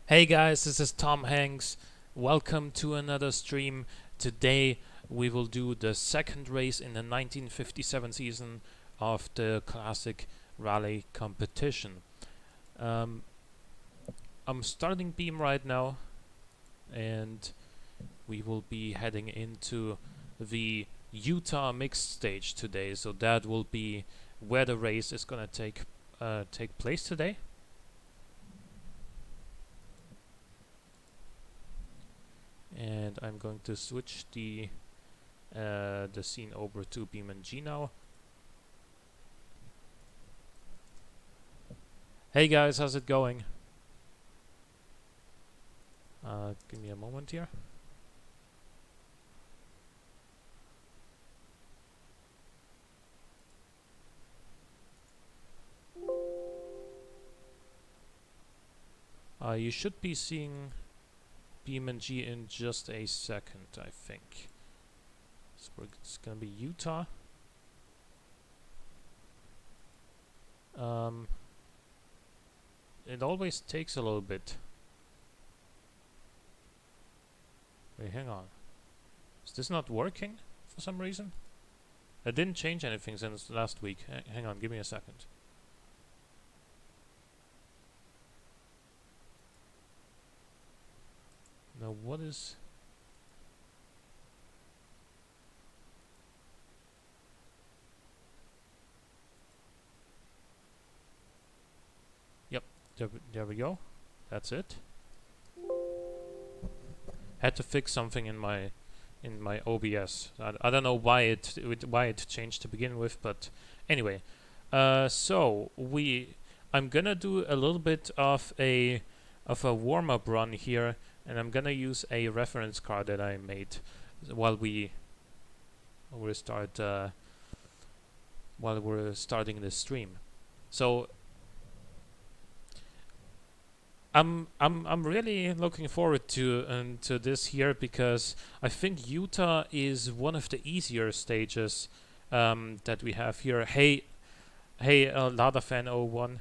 Hey guys, this is Tom Hanks. Welcome to another stream. Today we will do the second race in the 1957 season of the classic rally competition. Um, I'm starting beam right now, and we will be heading into the Utah mixed stage today. So that will be where the race is gonna take place today. And I'm going to switch the scene over to Beam and G now. Hey guys, how's it going? Give me a moment here. You should be seeing Beam and G in just a second, I think. So it's gonna be Utah. It always takes a little bit. Wait, hang on. Is this not working for some reason? I didn't change anything since last week. Hang on, give me a second. Now what is... Yep, there we go. That's it. Had to fix something in my OBS. I don't know why it changed to begin with, but anyway. So I'm gonna do a little bit of a warm-up run here, and I'm gonna use a reference card that I made while we're starting the stream. So I'm really looking forward to this here, because I think Utah is one of the easier stages that we have here. Hey, Lada Fan 01.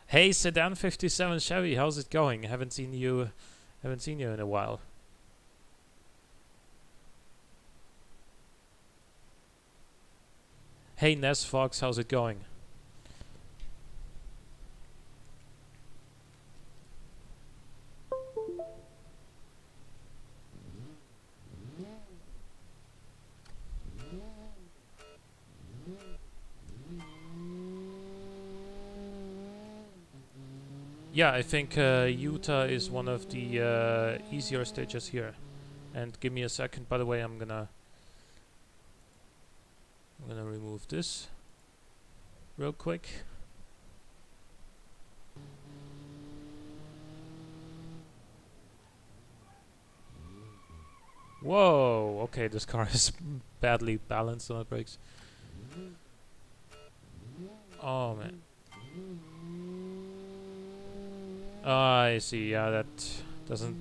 Hey, Sedan 57 Chevy, how's it going? Haven't seen you in a while. Hey, Ness Fox, how's it going? Yeah, I think Utah is one of the easier stages here. And give me a second. By the way, I'm gonna remove this real quick. Whoa! Okay, this car is badly balanced on the brakes. Oh man. I see. Yeah, that doesn't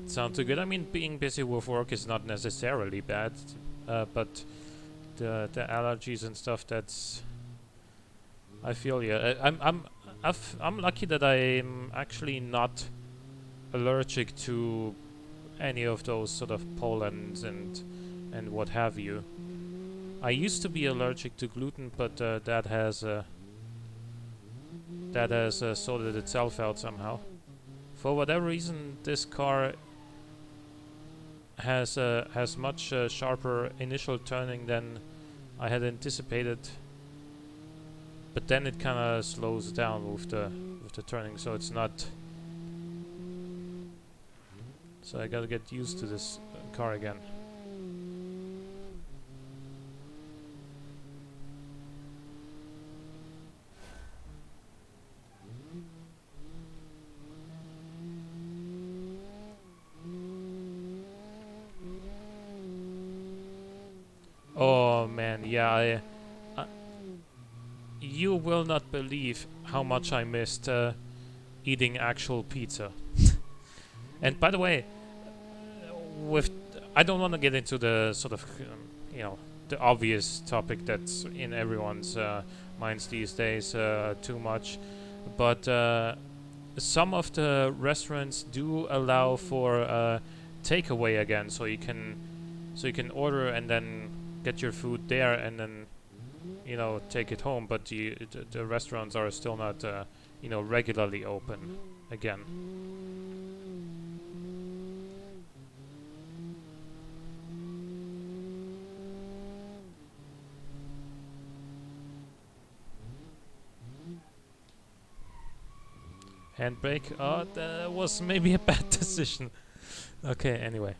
sound too good. I mean, being busy with work is not necessarily bad, but the allergies and stuff, that's... I feel you. I'm lucky that I'm actually not allergic to any of those sort of pollens and what have you. I used to be allergic to gluten, but that has sorted itself out somehow. For whatever reason, this car has much sharper initial turning than I had anticipated, but then it kind of slows down with the turning, so it's not. So I gotta get used to this car again. Oh man, yeah, you will not believe how much I missed eating actual pizza. And by the way, I don't want to get into the sort of the obvious topic that's in everyone's minds these days too much, but some of the restaurants do allow for takeaway again, so you can order and then get your food there and then take it home. But the restaurants are still not regularly open again. Handbrake. Oh, that was maybe a bad decision. Okay, anyway.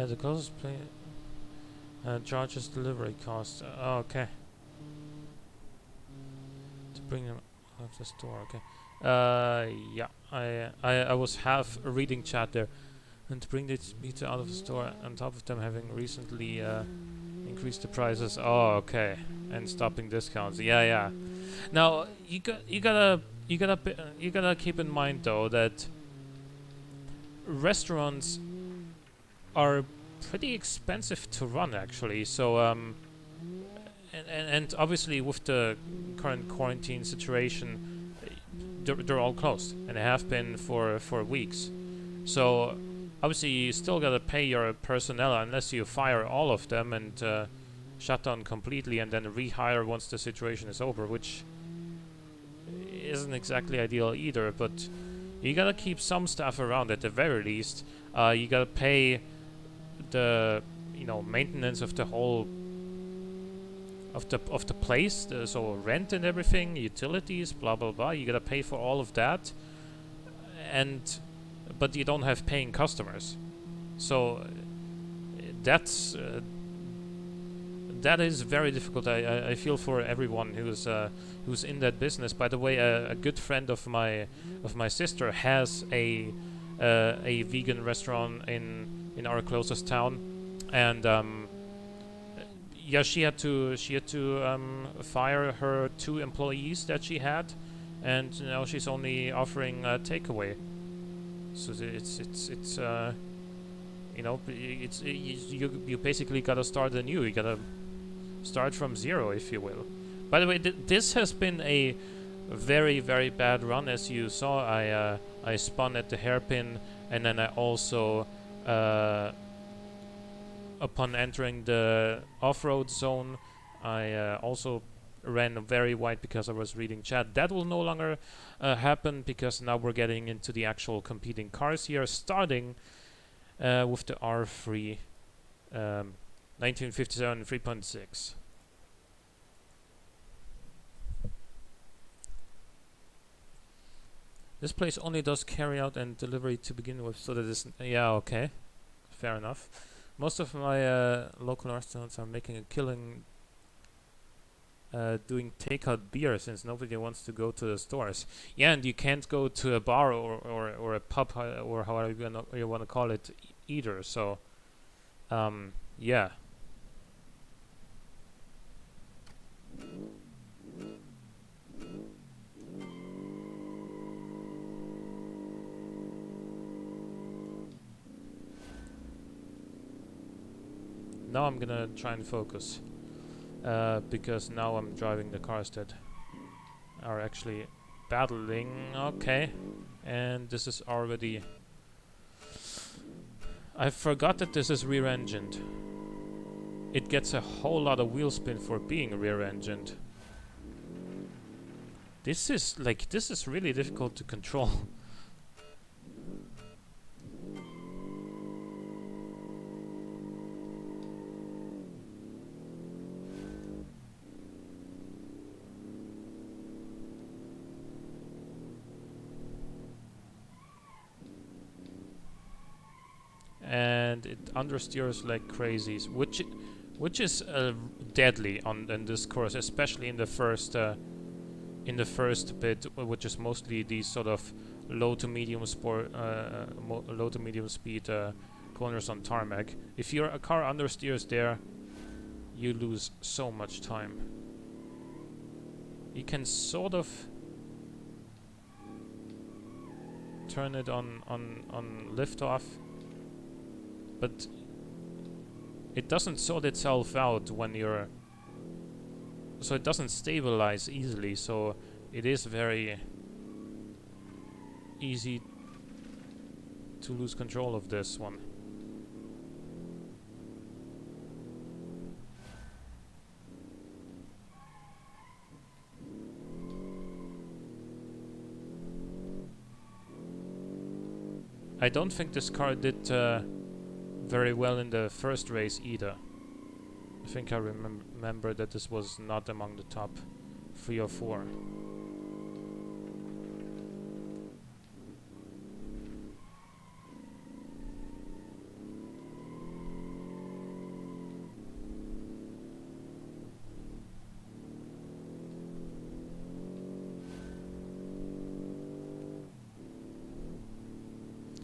The closest place charges delivery cost. Okay. To bring them out of the store. Okay. Yeah. I was half reading chat there. And to bring this pizza out of the store, on top of them having recently increased the prices. Oh, okay. And stopping discounts. Yeah, yeah. Now you gotta keep in mind though that restaurants are pretty expensive to run actually. So and obviously with the current quarantine situation, they're all closed and they have been for weeks. So obviously you still gotta pay your personnel unless you fire all of them and shut down completely and then rehire once the situation is over, which isn't exactly ideal either. But you gotta keep some staff around at the very least. You gotta pay the maintenance of the whole of the place, so rent and everything, utilities, blah blah blah. You gotta pay for all of that, but you don't have paying customers, so that is very difficult. I feel for everyone who's in that business. By the way, a good friend of my sister has a vegan restaurant in our closest town, and yeah, she had to fire her 2 employees that she had, and now she's only offering takeaway. So you basically gotta start anew. You gotta start from zero, if you will. By the way, this has been a very, very bad run. As you saw, I spun at the hairpin, and then I also upon entering the off-road zone, I also ran very wide because I was reading chat. That will no longer happen because now we're getting into the actual competing cars here, starting with the R3 1957 3.6. This place only does carry out and delivery to begin with, so that is... Yeah, okay. Fair enough. Most of my local restaurants are making a killing doing takeout beer, since nobody wants to go to the stores. Yeah, and you can't go to a bar or a pub or however you want to call it either. So, yeah. Now I'm gonna try and focus. Because now I'm driving the cars that are actually battling. Okay, and this is already... I forgot that this is rear-engined. It gets a whole lot of wheel spin for being rear-engined. This is really difficult to control. And it understeers like crazies, which is deadly in this course, especially in the first bit, which is mostly these sort of low to medium speed corners on tarmac. If your car understeers there, you lose so much time. You can sort of turn it on liftoff, but it doesn't sort itself out when you're, so it doesn't stabilize easily, so it is very easy to lose control of this one. I don't think this car did very well in the first race either. I think I remember that this was not among the top 3 or 4.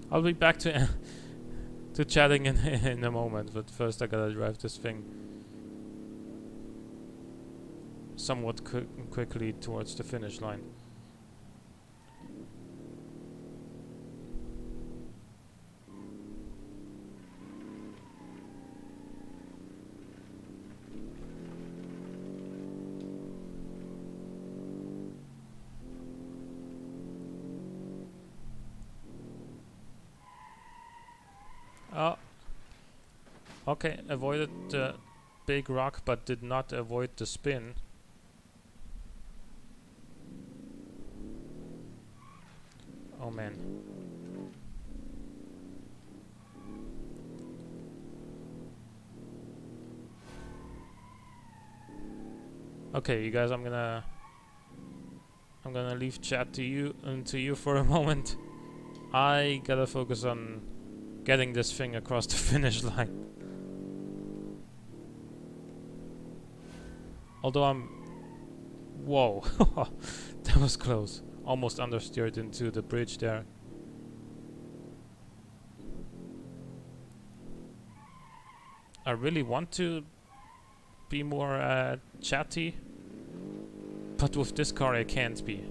I'll be back to to chatting in a moment, but first I gotta drive this thing somewhat quickly towards the finish line. Okay, avoided the big rock but did not avoid the spin. Oh man. Okay, you guys, I'm gonna leave chat to you for a moment. I gotta focus on getting this thing across the finish line. Although whoa, that was close. Almost understeered into the bridge there. I really want to be more chatty, but with this car I can't be.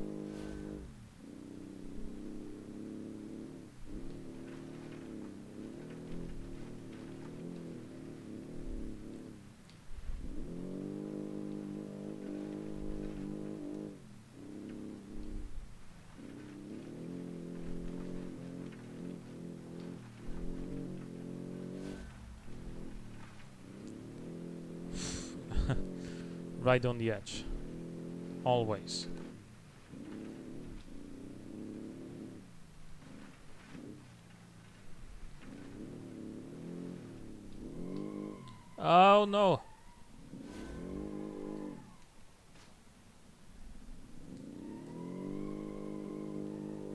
Right on the edge. Always. Oh no.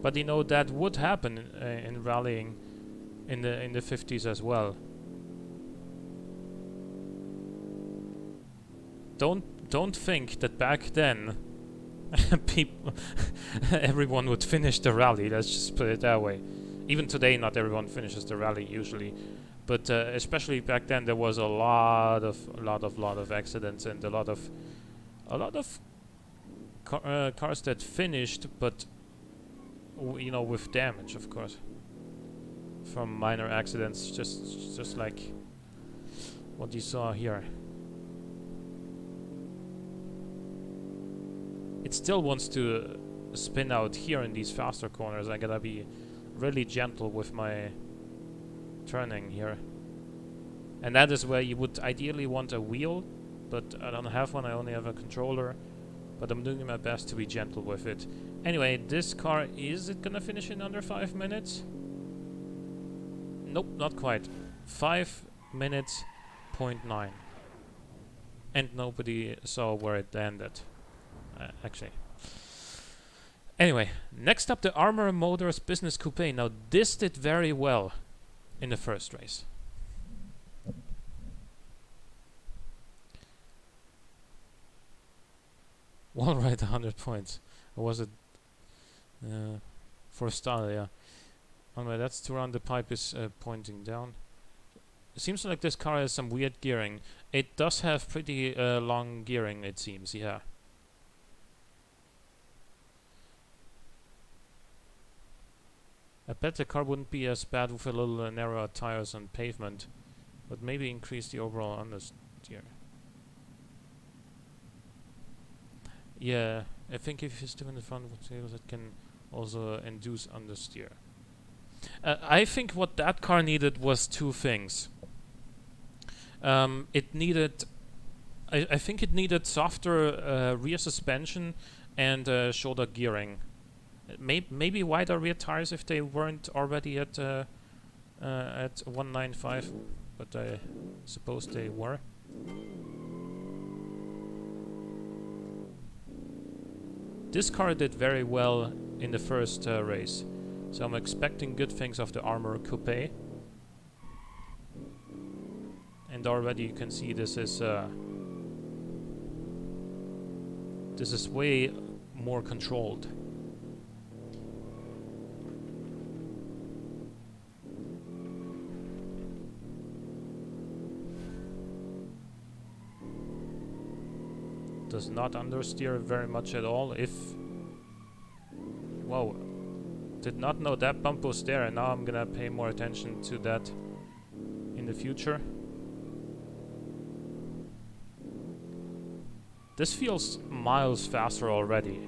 But you know, that would happen in rallying in the 50s as well. Don't think that back then people everyone would finish the rally. Let's just put it that way. Even today, not everyone finishes the rally usually, but especially back then, there was a lot of accidents and a lot of cars that finished, but you know, with damage, of course, from minor accidents, just like what you saw here. It still wants to spin out here in these faster corners. I gotta be really gentle with my turning here. And that is where you would ideally want a wheel, but I don't have one, I only have a controller. But I'm doing my best to be gentle with it. Anyway, this car, is it gonna finish in under 5 minutes? Nope, not quite. 5 minutes, 0.9. And nobody saw where it ended. Actually. Anyway, next up, the Armor Motors Business Coupe. Now, this did very well in the first race. Wall ride 100 points. Or was it? For style, yeah. Anyway, that's to run. The pipe is pointing down. It seems like this car has some weird gearing. It does have pretty long gearing, it seems, yeah. I bet the car wouldn't be as bad with a little narrower tires on pavement, but maybe increase the overall understeer. Yeah, I think if you stick in the front wheels, it can also induce understeer. I think what that car needed was two things. It needed, I think it needed softer rear suspension and shoulder gearing. Maybe wider rear tires if they weren't already at 195, but I suppose they were. This car did very well in the first race, so I'm expecting good things of the Armor Coupe. And already you can see this is way more controlled. Does not understeer very much at all. Whoa, did not know that bump was there, and now I'm gonna pay more attention to that in the future. This feels miles faster already.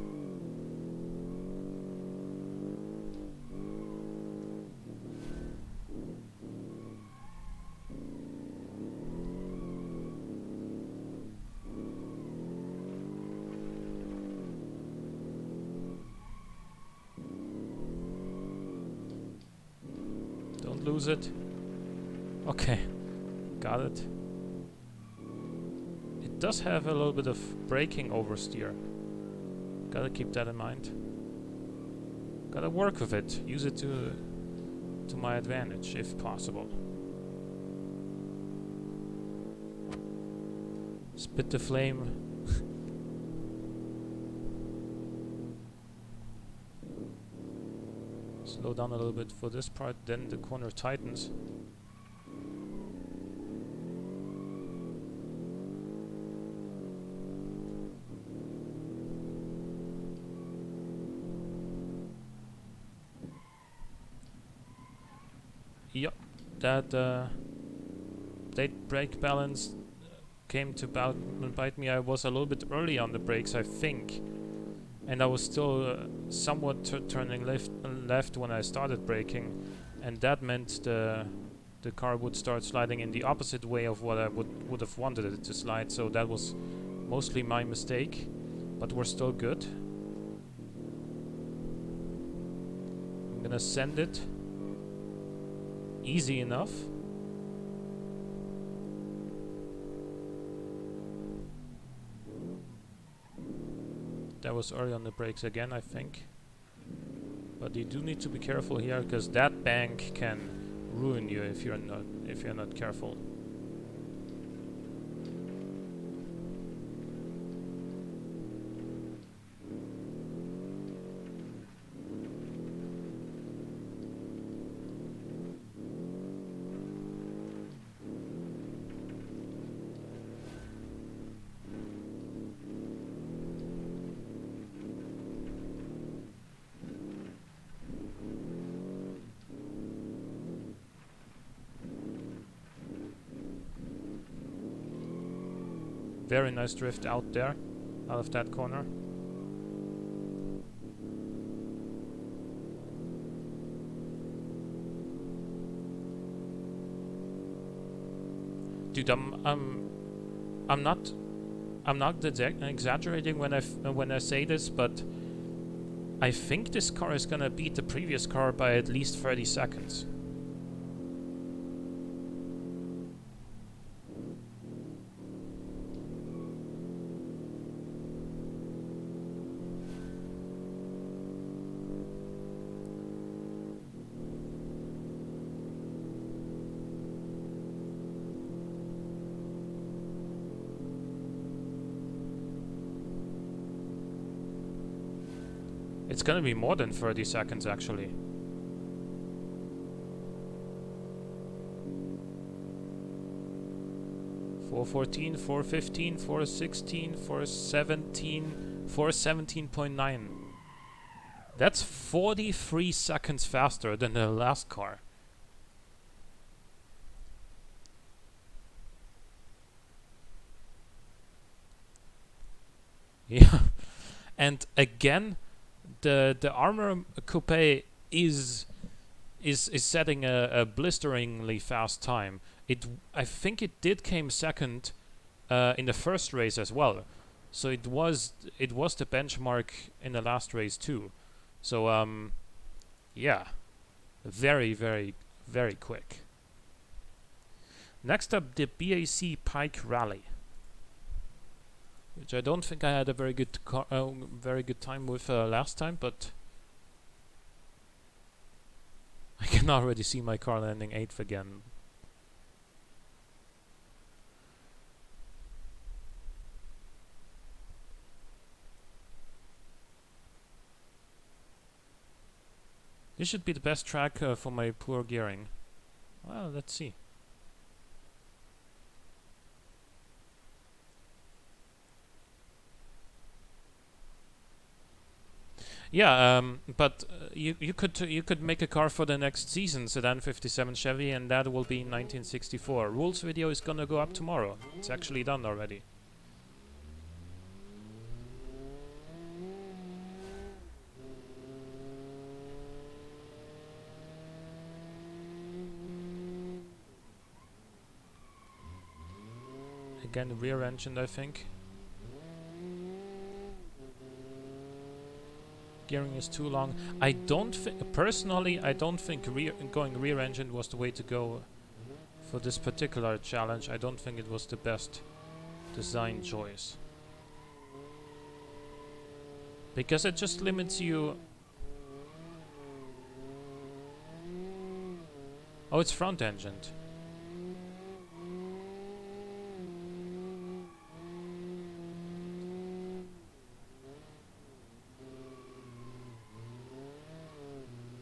Don't lose it. Okay, got it. It does have a little bit of braking oversteer. Gotta keep that in mind. Gotta work with it. Use it to my advantage, if possible. Spit the flame. Slow down a little bit for this part, then the corner tightens. Yep, that brake balance came to bite me. I was a little bit early on the brakes, I think, and I was still somewhat turning left when I started braking, and that meant the car would start sliding in the opposite way of what I would have wanted it to slide. So that was mostly my mistake, but we're still good. I'm gonna send it. Easy enough. That was early on the brakes again, I think. But you do need to be careful here, because that bank can ruin you if you're not careful. Very nice drift out there, out of that corner. Dude, I'm not exaggerating when I say this, but I think this car is gonna beat the previous car by at least 30 seconds. It's gonna be more than 30 seconds actually. .414, 415, 416, 417, 417.9. That's 43 seconds faster than the last car. Yeah, and again, the Armor Coupe is setting a blisteringly fast time. I think it did came second in the first race as well, so it was the benchmark in the last race too. So yeah, very very very quick. Next up, the BAC Pike Rally, which I don't think I had a very good time with last time, but I can already see my car landing 8th again. This should be the best track for my poor gearing. Well, let's see. Yeah, but you could make a car for the next season, Sedan 57 Chevy, and that will be 1964. Rules video is gonna go up tomorrow. It's actually done already. Again, rear engine, I think. Gearing is too long. Personally, I don't think going rear engine was the way to go for this particular challenge. I don't think it was the best design choice, because it just limits you. Oh, it's front engined.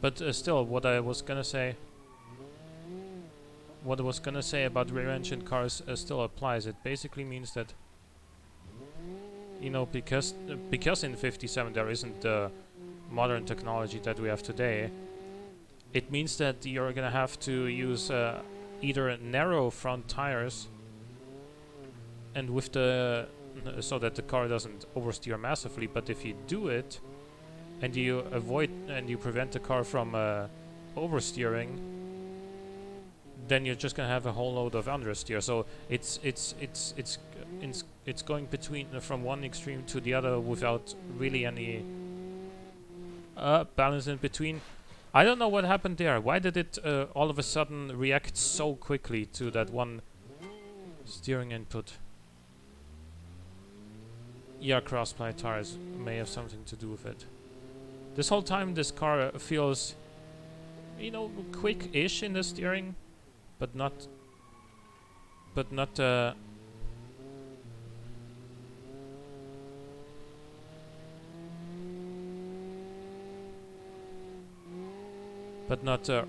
But still, what I was gonna say about rear-engine cars still applies. It basically means that, you know, because in 57 there isn't the modern technology that we have today, it means that you're gonna have to use either narrow front tires, and with the so that the car doesn't oversteer massively. But if you do it, and you prevent the car from oversteering, then you're just gonna have a whole load of understeer. So it's going between from one extreme to the other without really any balance in between. I don't know what happened there. Why did it all of a sudden react so quickly to that one steering input? Yeah, cross-ply tires may have something to do with it. This whole time, this car feels, you know, quick-ish in the steering, but not but not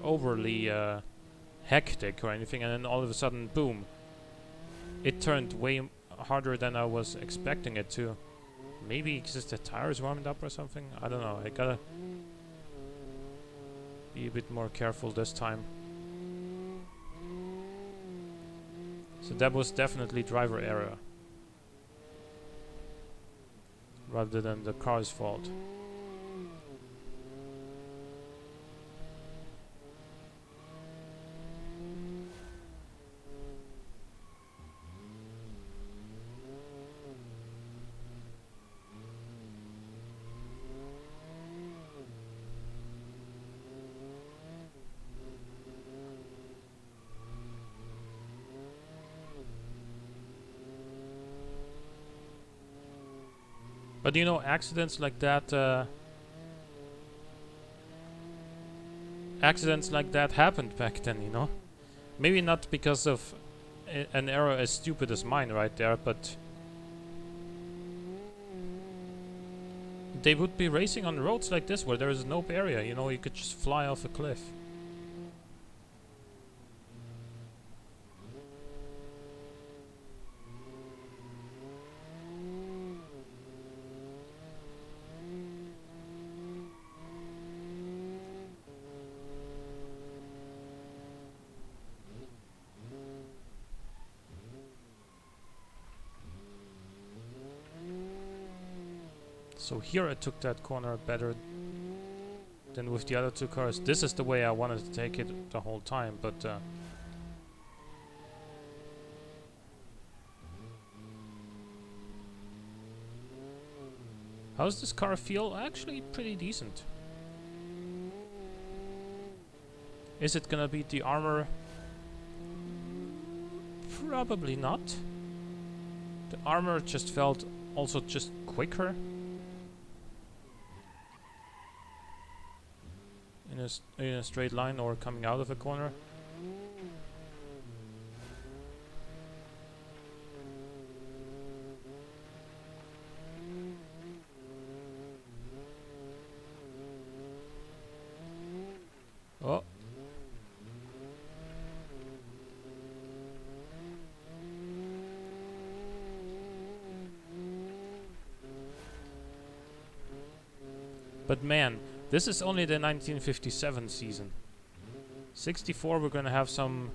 overly hectic or anything. And then all of a sudden, boom! It turned way harder than I was expecting it to. Maybe because the tires warmed up or something. I don't know. I gotta be a bit more careful this time. So that was definitely driver error, rather than the car's fault. But you know, accidents like that happened back then, you know? Maybe not because of an error as stupid as mine right there, but they would be racing on roads like this where there is no barrier, you know, you could just fly off a cliff. So here I took that corner better than with the other two cars. This is the way I wanted to take it the whole time, but how does this car feel? Actually pretty decent. Is it gonna beat the armor? Probably not. The armor just felt also just quicker. In a straight line or coming out of a corner. Oh. But man, this is only the 1957 season. 64 we're gonna have some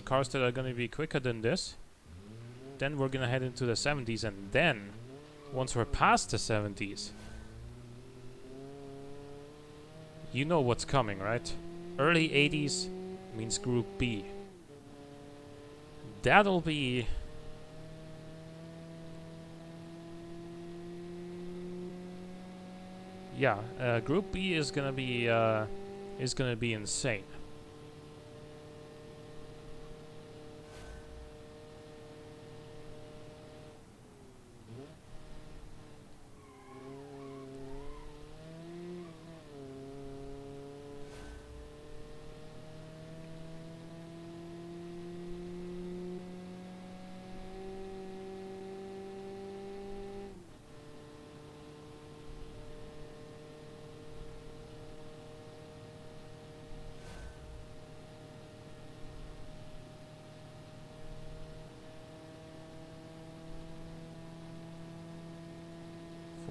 cars that are gonna be quicker than this. Then we're gonna head into the 70s, and then once we're past the 70s, you know what's coming, right? Early 80s means Group B. That'll be Group B is gonna be insane.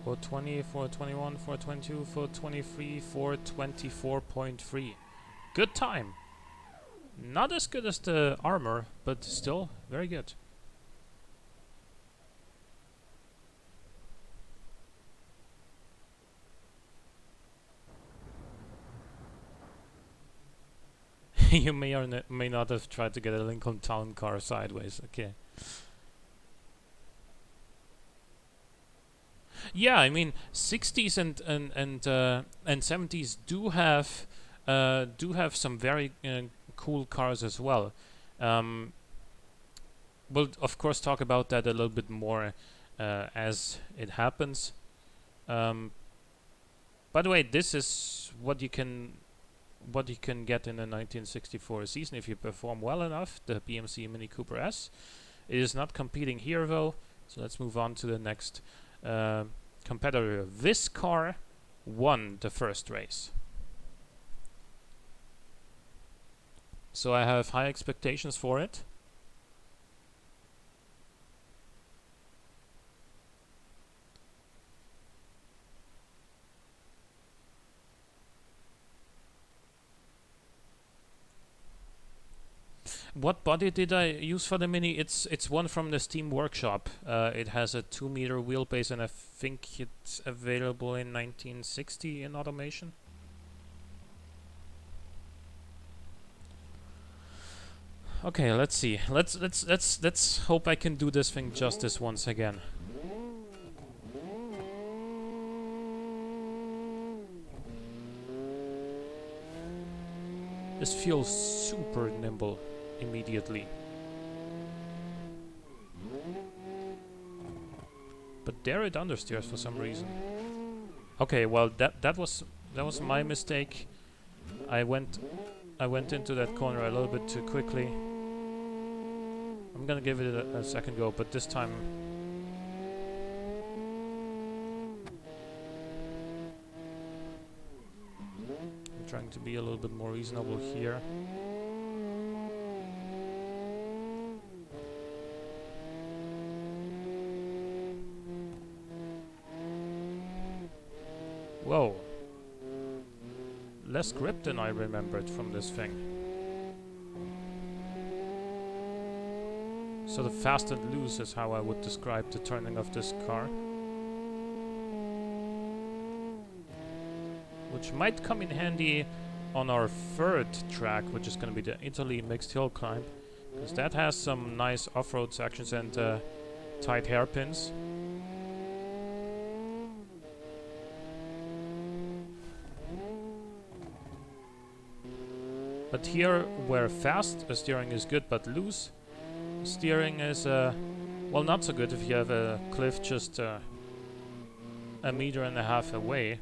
For 20, for 21, for 22, for 23, for 24.3. Good time. Not as good as the armor, but still very good. You may or may not have tried to get a Lincoln Town car sideways. Okay. Yeah, I mean, 60s and 70s do have some very cool cars as well. We'll of course talk about that a little bit more as it happens. By the way, this is what you can get in a 1964 season if you perform well enough. The BMC Mini Cooper S. It is not competing here though, so let's move on to the next competitor. This car won the first race, so I have high expectations for it. What body did I use for the Mini? It's one from the Steam Workshop. It has a 2-meter wheelbase, and I think it's available in 1960 in automation. Okay, let's see. Let's hope I can do this thing justice once again. This feels super nimble immediately. But dare it understeers for some reason. Okay, well that was my mistake. I went into that corner a little bit too quickly. I'm gonna give it a second go, but this time trying to be a little bit more reasonable here. Whoa. Less grip than I remembered from this thing. Sort of fast and loose is how I would describe the turning of this car. Which might come in handy on our third track, which is going to be the Italy mixed hill climb. Because that has some nice off-road sections and tight hairpins. But here, where fast steering is good but loose steering is, well, not so good if you have a cliff just a meter and a half away.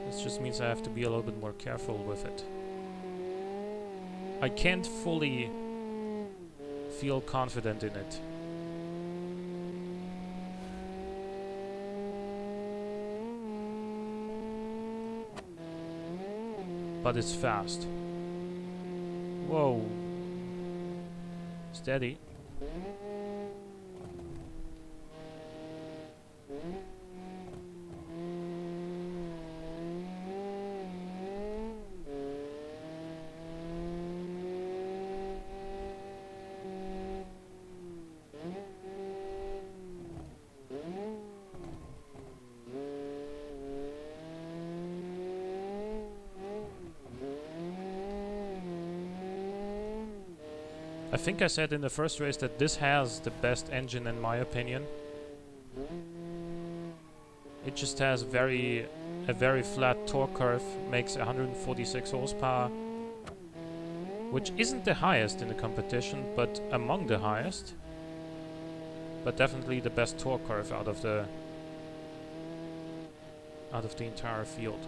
This just means I have to be a little bit more careful with it. I can't fully feel confident in it. But it's fast. Whoa. Steady. I think I said in the first race that this has the best engine in my opinion. It just has a very flat torque curve, makes 146 horsepower, which isn't the highest in the competition, but among the highest. But definitely the best torque curve out of the entire field.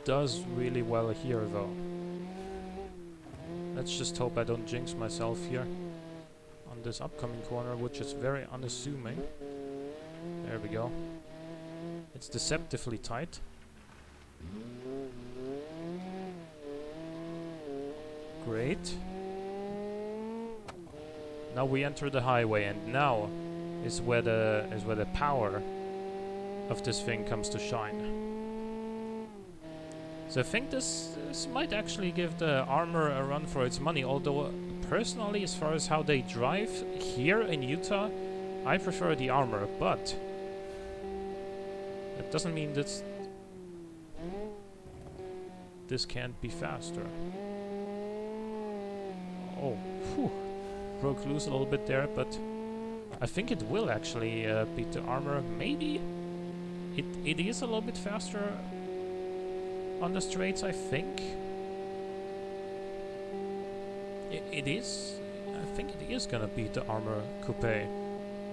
Does really well here though. Let's just hope I don't jinx myself here on this upcoming corner, which is very unassuming. There we go. It's deceptively tight. Great. Now we enter the highway, and now is where the power of this thing comes to shine. So I think this might actually give the armor a run for its money, although personally, as far as how they drive here in Utah, I prefer the armor, but that doesn't mean this can't be faster. Oh, whew. Broke loose a little bit there, but I think it will actually beat the armor. Maybe it is a little bit faster on the straights, I think. It is. I think it is gonna beat the armor coupe,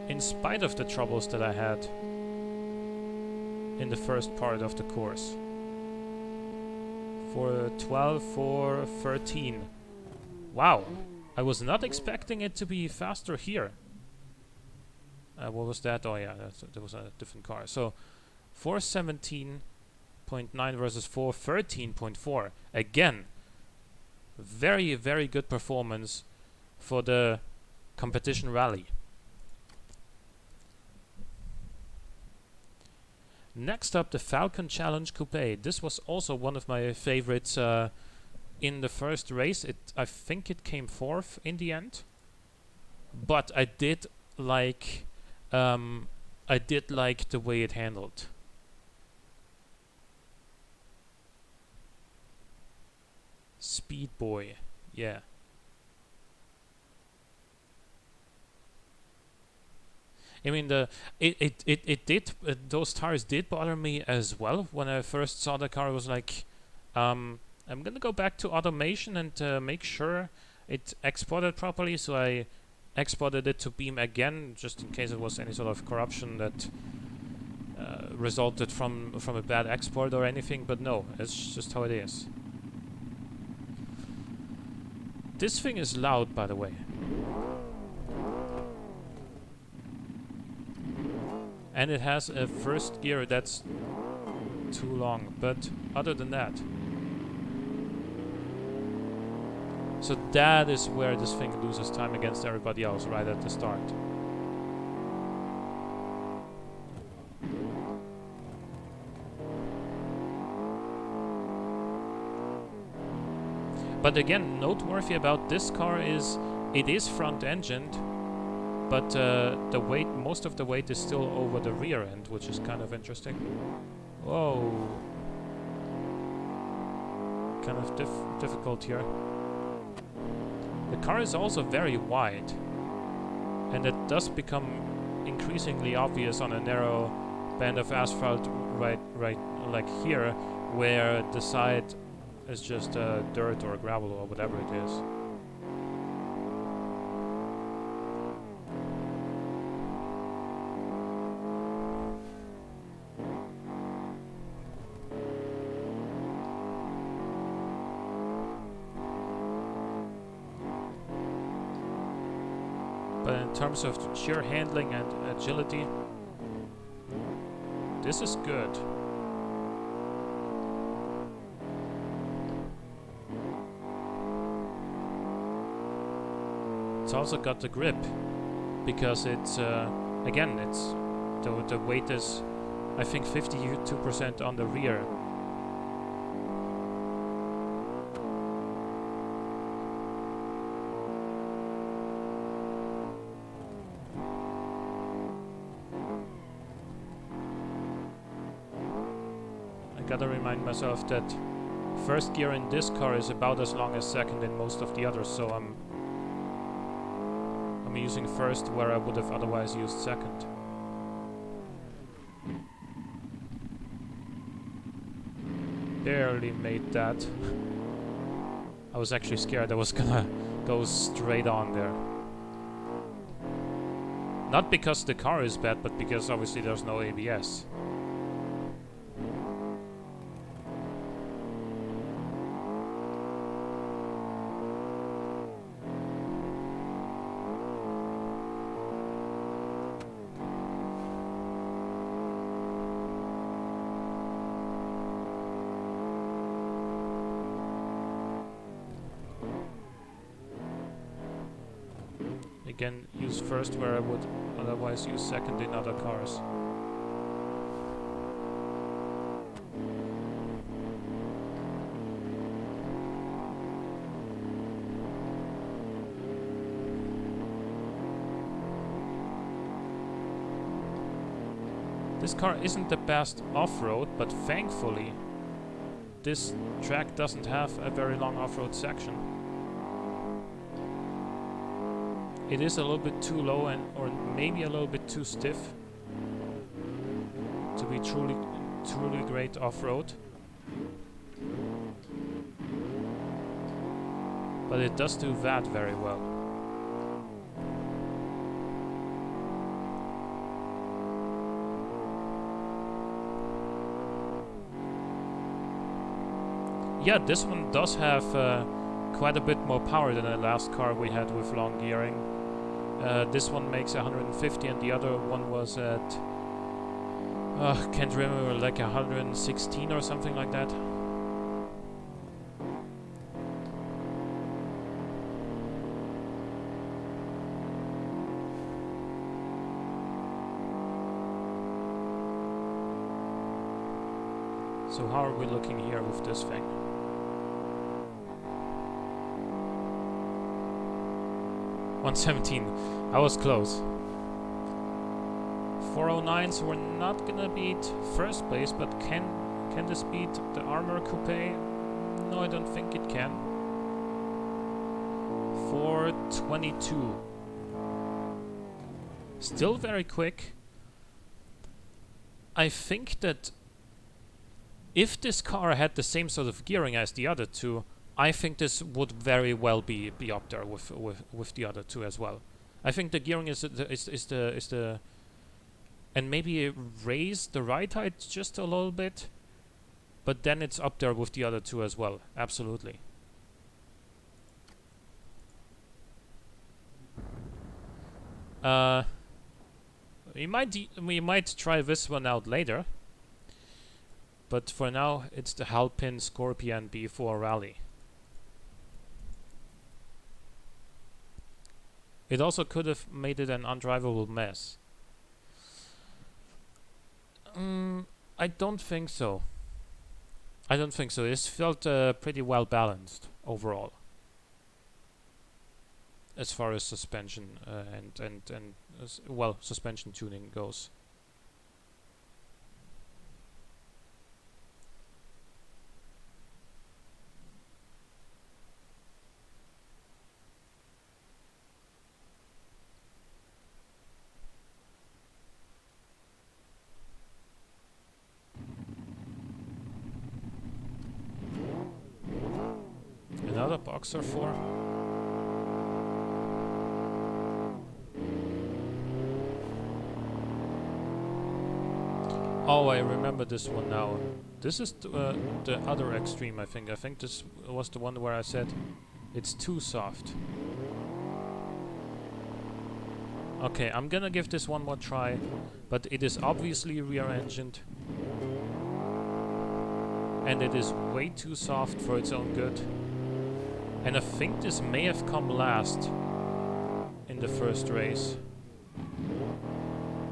in spite of the troubles that I had in the first part of the course. For 12, for 13. Wow, I was not expecting it to be faster here. What was that? Oh yeah, that was a different car. So 417.9 versus 413.4. Again, very, very good performance for the competition rally. Next up, the Falcon Challenge Coupe. This was also one of my favorites in the first race. I think it came fourth in the end, but I did like the way it handled. Speed Boy, yeah. I mean, it did. Those tires did bother me as well when I first saw the car. I was like, I'm gonna go back to automation and make sure it exported properly. So I exported it to Beam again, just in case it was any sort of corruption that resulted from a bad export or anything. But no, it's just how it is. This thing is loud, by the way. And it has a first gear that's too long, but other than that. So that is where this thing loses time against everybody else right at the start. But again, noteworthy about this car is it is front-engined, but the weight, most of the weight is still over the rear end, which is kind of interesting. Whoa. Kind of difficult here. The car is also very wide, and it does become increasingly obvious on a narrow band of asphalt right like here, where the side is just dirt or gravel or whatever it is. But in terms of sheer handling and agility, this is good. It's also got the grip, because it's again, it's the weight is, I think, 52% on the rear. I gotta remind myself that first gear in this car is about as long as second in most of the others, so I'm using first where I would have otherwise used second. Barely made that. I was actually scared I was gonna go straight on there. Not because the car is bad, but because obviously there's no ABS. Again, use first where I would otherwise use second in other cars. This car isn't the best off-road, but thankfully this track doesn't have a very long off-road section. It is a little bit too low or maybe a little bit too stiff to be truly great off-road. But it does do that very well. Yeah, this one does have quite a bit more power than the last car we had with long gearing. This one makes 150 and the other one was at, can't remember, like 116 or something like that. So how are we looking here with this thing? $117. I was close. 409s were not gonna beat first place, but can this beat the Armor Coupe? No, I don't think it can. 422. Still very quick. I think that If this car had the same sort of gearing as the other two, I think this would very well be up there with the other two as well. I think the gearing is the and maybe raise the ride height just a little bit, but then it's up there with the other two as well. Absolutely. We might try this one out later, but for now it's the Alpine Scorpion B4 Rally. It also could have made it an undrivable mess. I don't think so. I don't think so. It felt pretty well balanced overall, as far as suspension and well, suspension tuning goes. Another Boxer 4. Oh, I remember this one now. This is the other extreme, I think. I think this was the one where I said it's too soft. Okay, I'm gonna give this one more try, but it is obviously rear-engined. And it is way too soft for its own good. And I think this may have come last in the first race,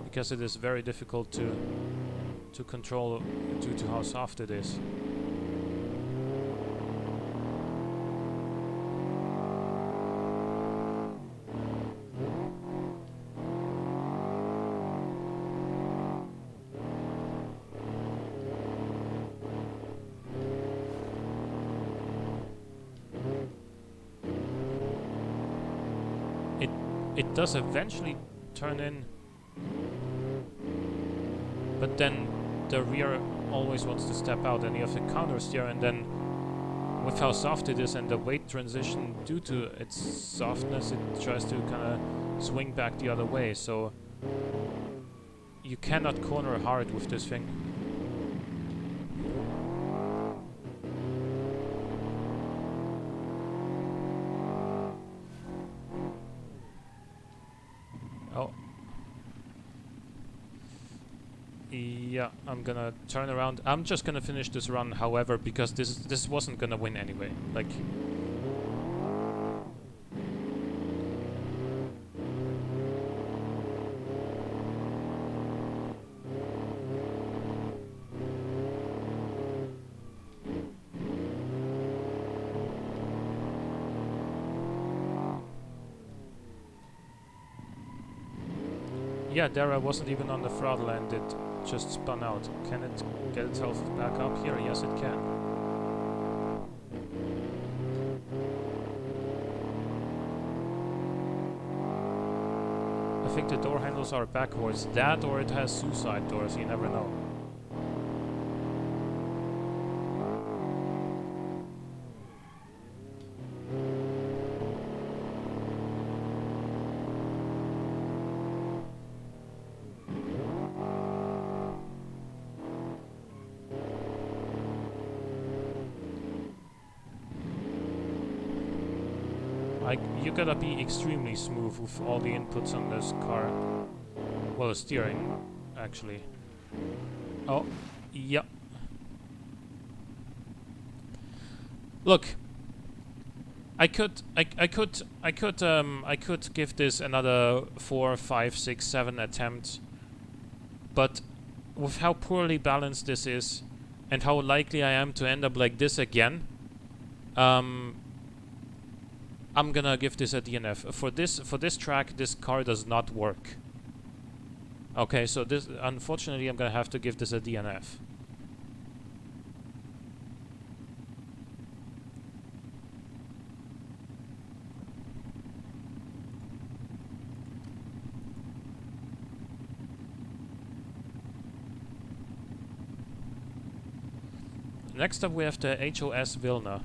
because it is very difficult to control due to how soft it is. It does eventually turn in, but then the rear always wants to step out and you have to counter steer, and then with how soft it is and the weight transition due to its softness, it tries to kind of swing back the other way, so you cannot corner hard with this thing. Oh. Yeah, I'm gonna turn around. I'm just gonna finish this run, however, because this wasn't gonna win anyway. Like, yeah, there I wasn't even on the throttle and it just spun out. Can it get itself back up here? Yes, it can. I think the door handles are backwards. That, or it has suicide doors, you never know. You gotta be extremely smooth with all the inputs on this car. Well, steering, actually. Oh, yeah. Look, I could give this another 4, 5, 6, 7 attempts, but with how poorly balanced this is, and how likely I am to end up like this again, I'm gonna give this a DNF. For this track, this car does not work. Okay, so this, unfortunately, I'm gonna have to give this a DNF. Next up we have the HOS Vilna.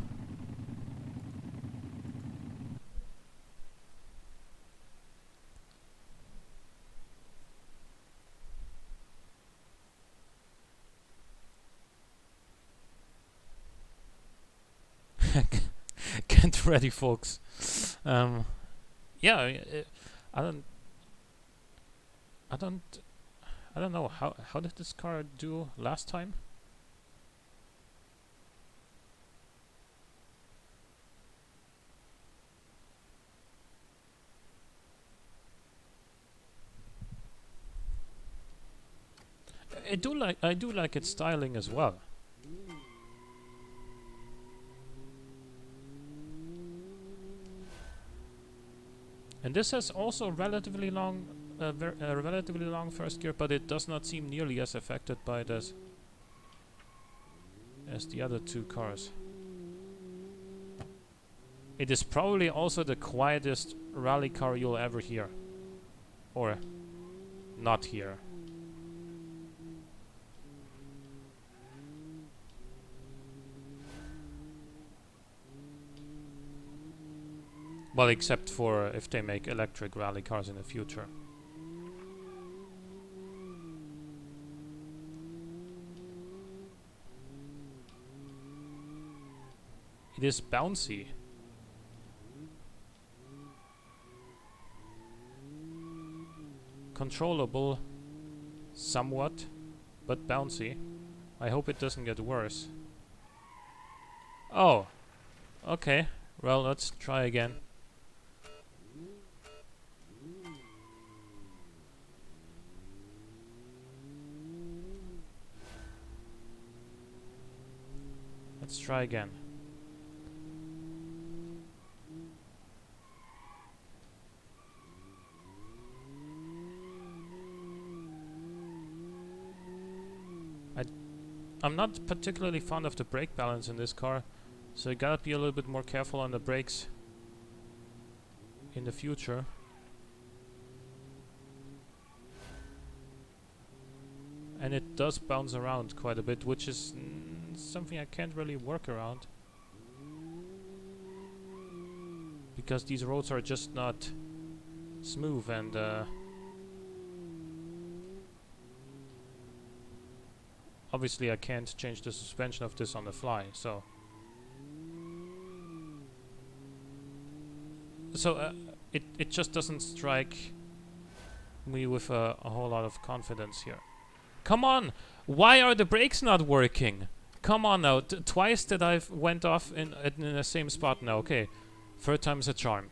Get ready, folks. Yeah, I don't, I don't, I don't know how did this car do last time? I do like its styling as well. And this has also relatively long, relatively long first gear, but it does not seem nearly as affected by it as the other two cars. It is probably also the quietest rally car you'll ever hear, or not hear. Well, except for if they make electric rally cars in the future. It is bouncy. Controllable, somewhat, but bouncy. I hope it doesn't get worse. Oh, okay. Well, let's try again. Let's try again. I'm not particularly fond of the brake balance in this car, so you gotta be a little bit more careful on the brakes in the future. And it does bounce around quite a bit, which is something I can't really work around, because these roads are just not smooth, and obviously I can't change the suspension of this on the fly, so it just doesn't strike me with a whole lot of confidence here. Come on! Why are the brakes not working? Come on now, twice that I've went off in the same spot now. Okay, third time's a charm.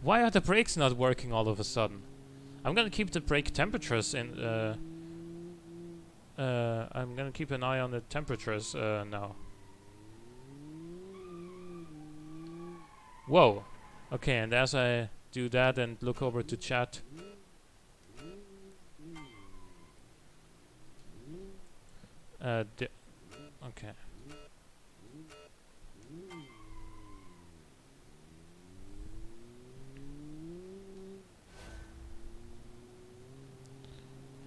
Why are the brakes not working all of a sudden? I'm gonna keep the brake temperatures in. I'm gonna keep an eye on the temperatures now. Whoa. Okay, and as I do that and look over to chat. Okay.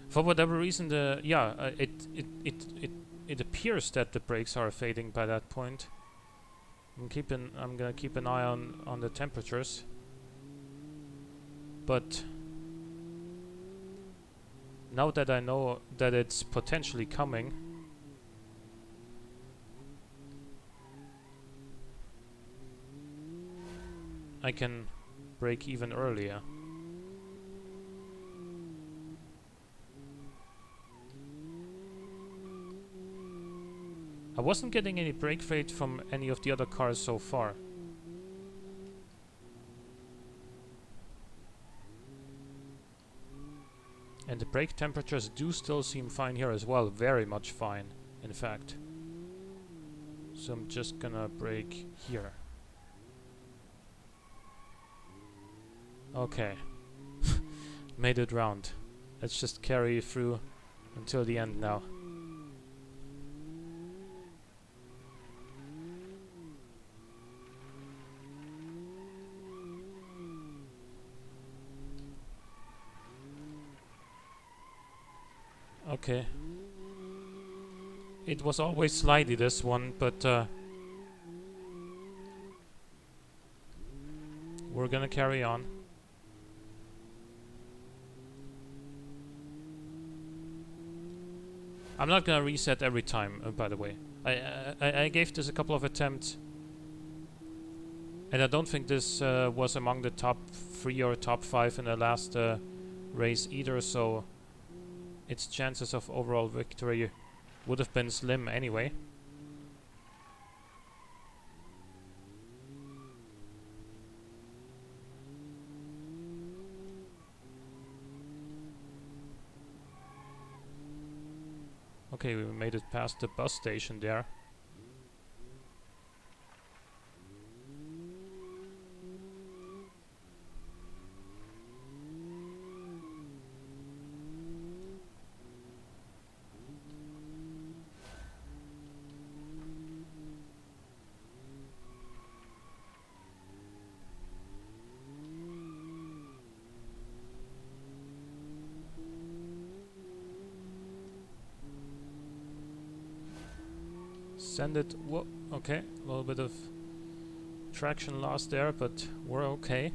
For whatever reason, it appears that the brakes are fading by that point. I'm gonna keep an eye on the temperatures, but now that I know that it's potentially coming, I can brake even earlier. I wasn't getting any brake fade from any of the other cars so far. And the brake temperatures do still seem fine here as well. Very much fine, in fact. So I'm just gonna brake here. Okay. Made it round. Let's just carry through until the end now. Okay. It was always slidey, this one, but we're gonna carry on. I'm not gonna reset every time, by the way. I gave this a couple of attempts, and I don't think this was among the top 3 or top 5 in the last race either, so its chances of overall victory would have been slim anyway. Okay, we made it past the bus station there. Send it. Whoa, okay, a little bit of traction loss there, but we're okay.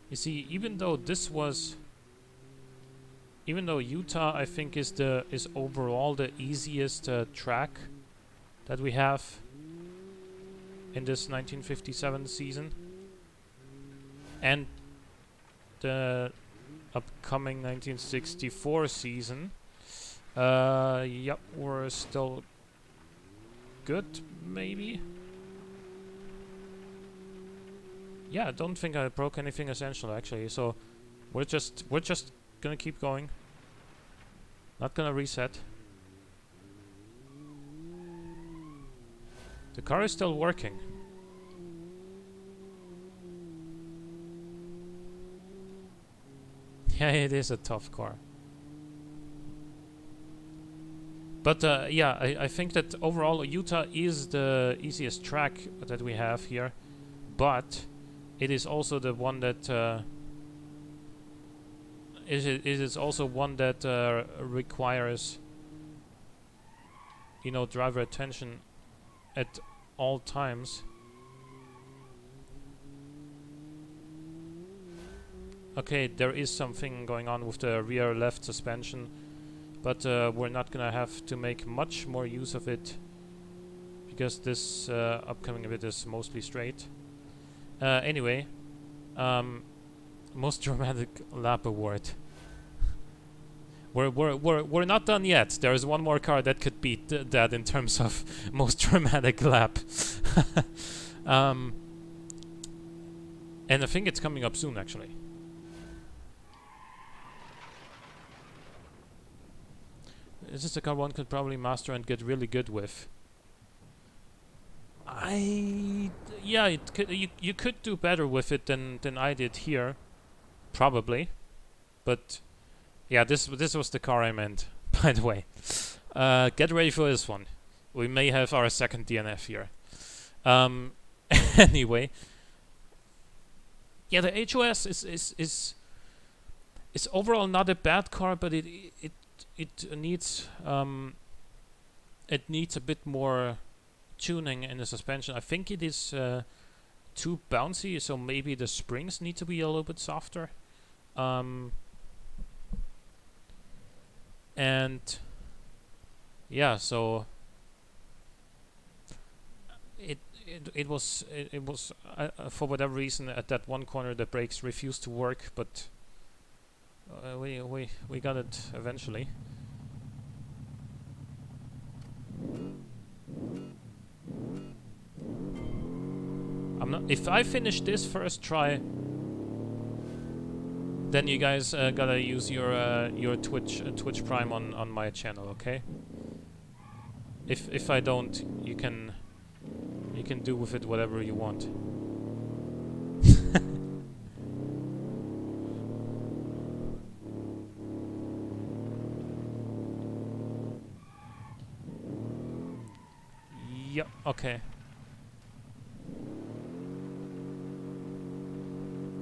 You see, even though Utah, I think, is overall the easiest track that we have in this 1957 season, and the upcoming 1964 season, yep, we're still good, maybe. Yeah, I don't think I broke anything essential actually, so we're just gonna keep going. Not gonna reset. The car is still working. Yeah, it is a tough car. But yeah, I think that overall Utah is the easiest track that we have here, but it is also the one that it is also one that requires, you know, driver attention at all times. Okay, there is something going on with the rear left suspension, but we're not gonna have to make much more use of it because this upcoming bit is mostly straight. Anyway, most dramatic lap award. We're not done yet. There is one more car that could beat that in terms of most dramatic lap. And I think it's coming up soon, actually. This is a car one could probably master and get really good with. Yeah, it could, you could do better with it than I did here, probably. But yeah, this was the car I meant, by the way. Get ready for this one. We may have our second DNF here. Anyway, yeah, the HOS is overall not a bad car, but it needs a bit more tuning in the suspension. I think it is too bouncy, so maybe the springs need to be a little bit softer. And yeah, so it was for whatever reason at that one corner the brakes refused to work, but we got it eventually. If I finish this first try, then you guys gotta use your Twitch Prime on my channel, okay? If I don't, you can do with it whatever you want. Yep, okay.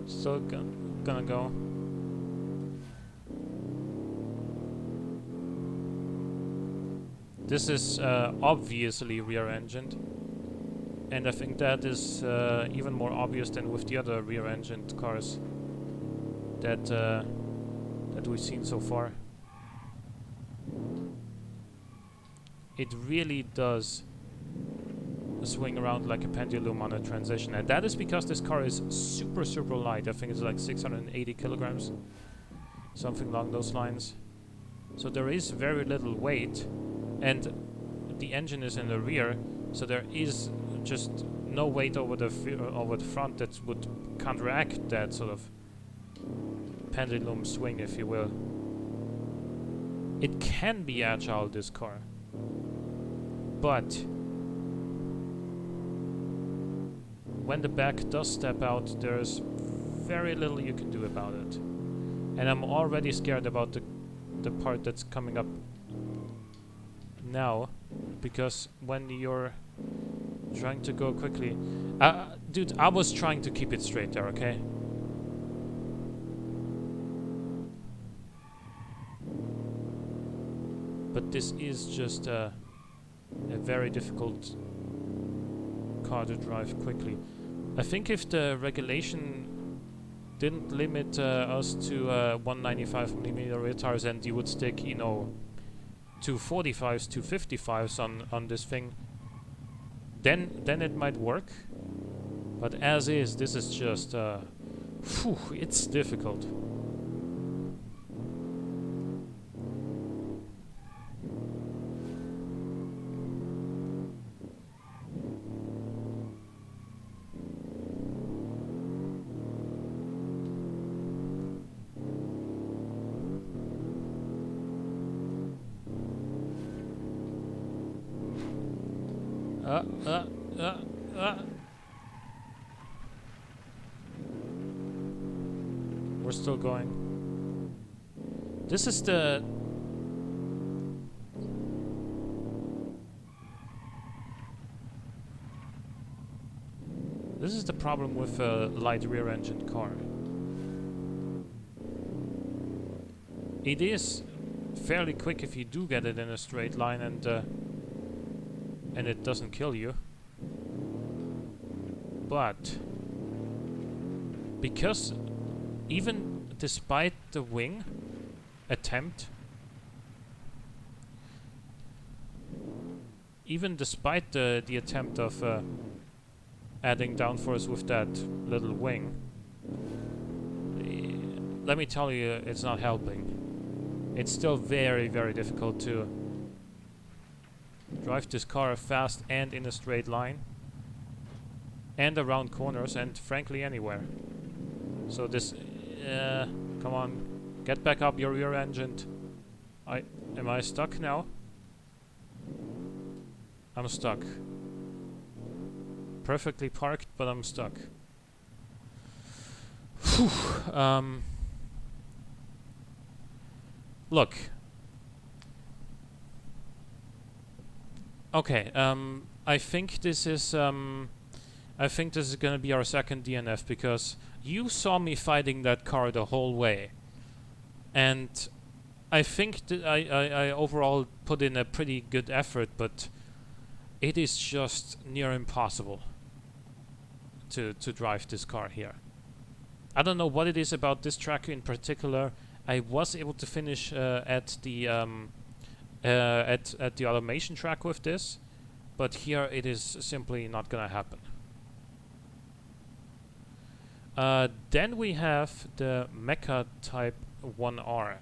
Still gonna go. This is obviously rear-engined, and I think that is even more obvious than with the other rear-engined cars that that we've seen so far. It really does swing around like a pendulum on a transition, and that is because this car is super light. I think it's like 680 kilograms, something along those lines. So there is very little weight, and the engine is in the rear, so there is just no weight over the front that would counteract that sort of pendulum swing, if you will. It can be agile, this car, but when the back does step out, there's very little you can do about it. And I'm already scared about the part that's coming up now, because when you're trying to go quickly... dude, I was trying to keep it straight there, okay? But this is just a very difficult car to drive quickly. I think if the regulation didn't limit us to 195mm rear tires, and you would stick, you know, 245s, 255s on this thing, then it might work. But as is, this is just phew, it's difficult. We're still going. This is the... This is the problem with a light rear-engine car. It is fairly quick if you do get it in a straight line and it doesn't kill you. But because even despite the wing attempt, even despite the attempt of adding downforce with that little wing, let me tell you, it's not helping. It's still very, very difficult to drive this car fast and in a straight line, and around corners, and frankly anywhere. So this, come on, get back up, your rear engine. Am I stuck now? I'm stuck. Perfectly parked, but I'm stuck. Whew, look. Okay, I think this is gonna be our second DNF, because you saw me fighting that car the whole way, and I think that I overall put in a pretty good effort, but it is just near impossible to drive this car here. I don't know what it is about this track in particular. I was able to finish at the automation track with this, but here it is simply not gonna happen. Then we have the Mecha Type 1R.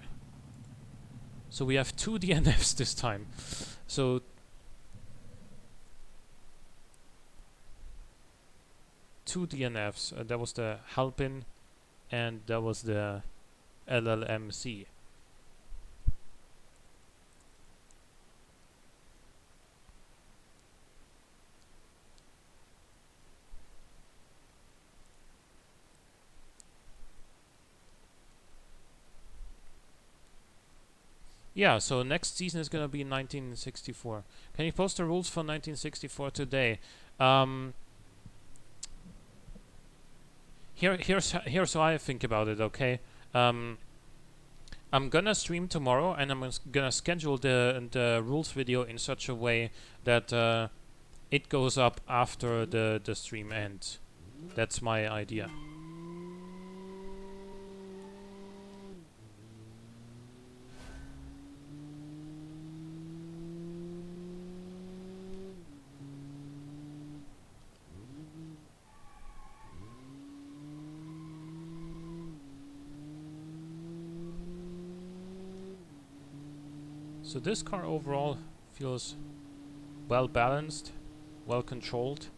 So we have two DNFs this time. So two DNFs. That was the Halpin and that was the LLMC. Yeah, so next season is gonna be 1964. Can you post the rules for 1964 today? Um, here's how I think about it. Okay, um, I'm gonna stream tomorrow, and I'm gonna schedule the rules video in such a way that it goes up after the stream ends. That's my idea. So this car overall feels well balanced, well controlled.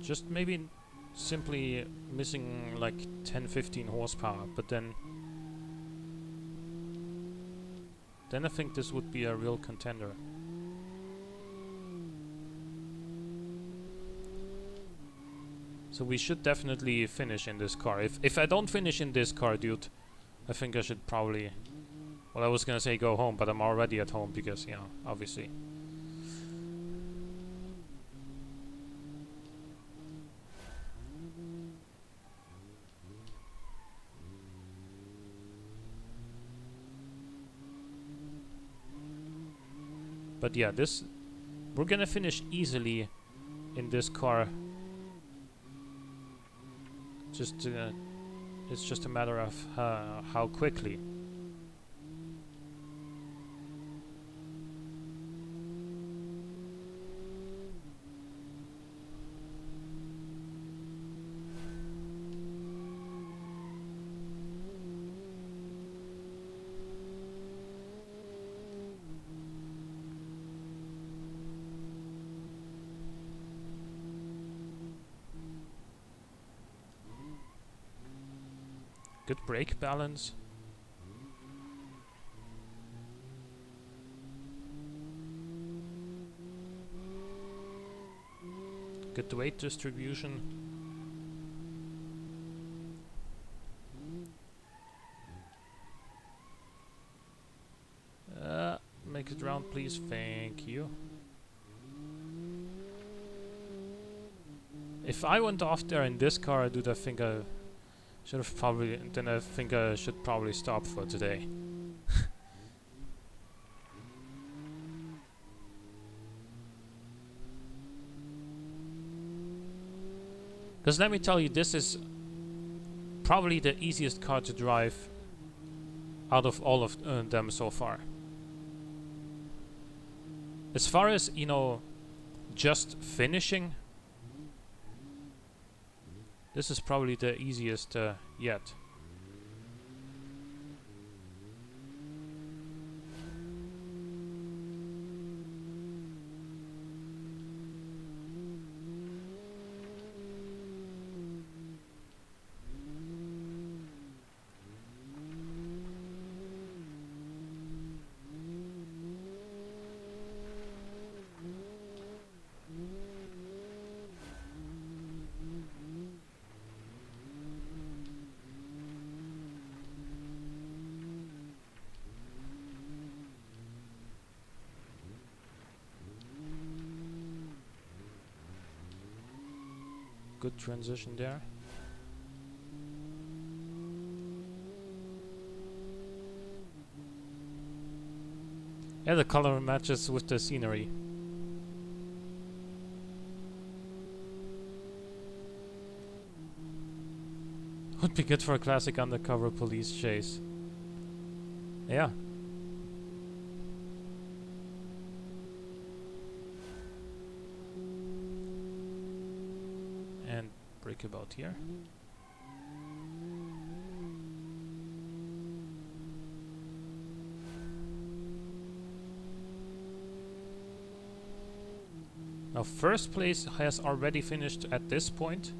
Just maybe simply missing like 10-15 horsepower, but then I think this would be a real contender. So we should definitely finish in this car. If I don't finish in this car, dude, I think I should probably... Well, I was gonna say go home, but I'm already at home because, you know, obviously. But yeah, we're gonna finish easily in this car. Just it's just a matter of how quickly. Good brake balance. Good weight distribution. Make it round, please. Thank you. If I went off there in this car, dude, I think I should have probably... Then I think I should probably stop for today. Because let me tell you, this is probably the easiest car to drive out of all of them so far. As far as, you know, just finishing, this is probably the easiest yet. Good transition there. Yeah, the color matches with the scenery. Would be good for a classic undercover police chase. Yeah. And break about here. Now first place has already finished at this point.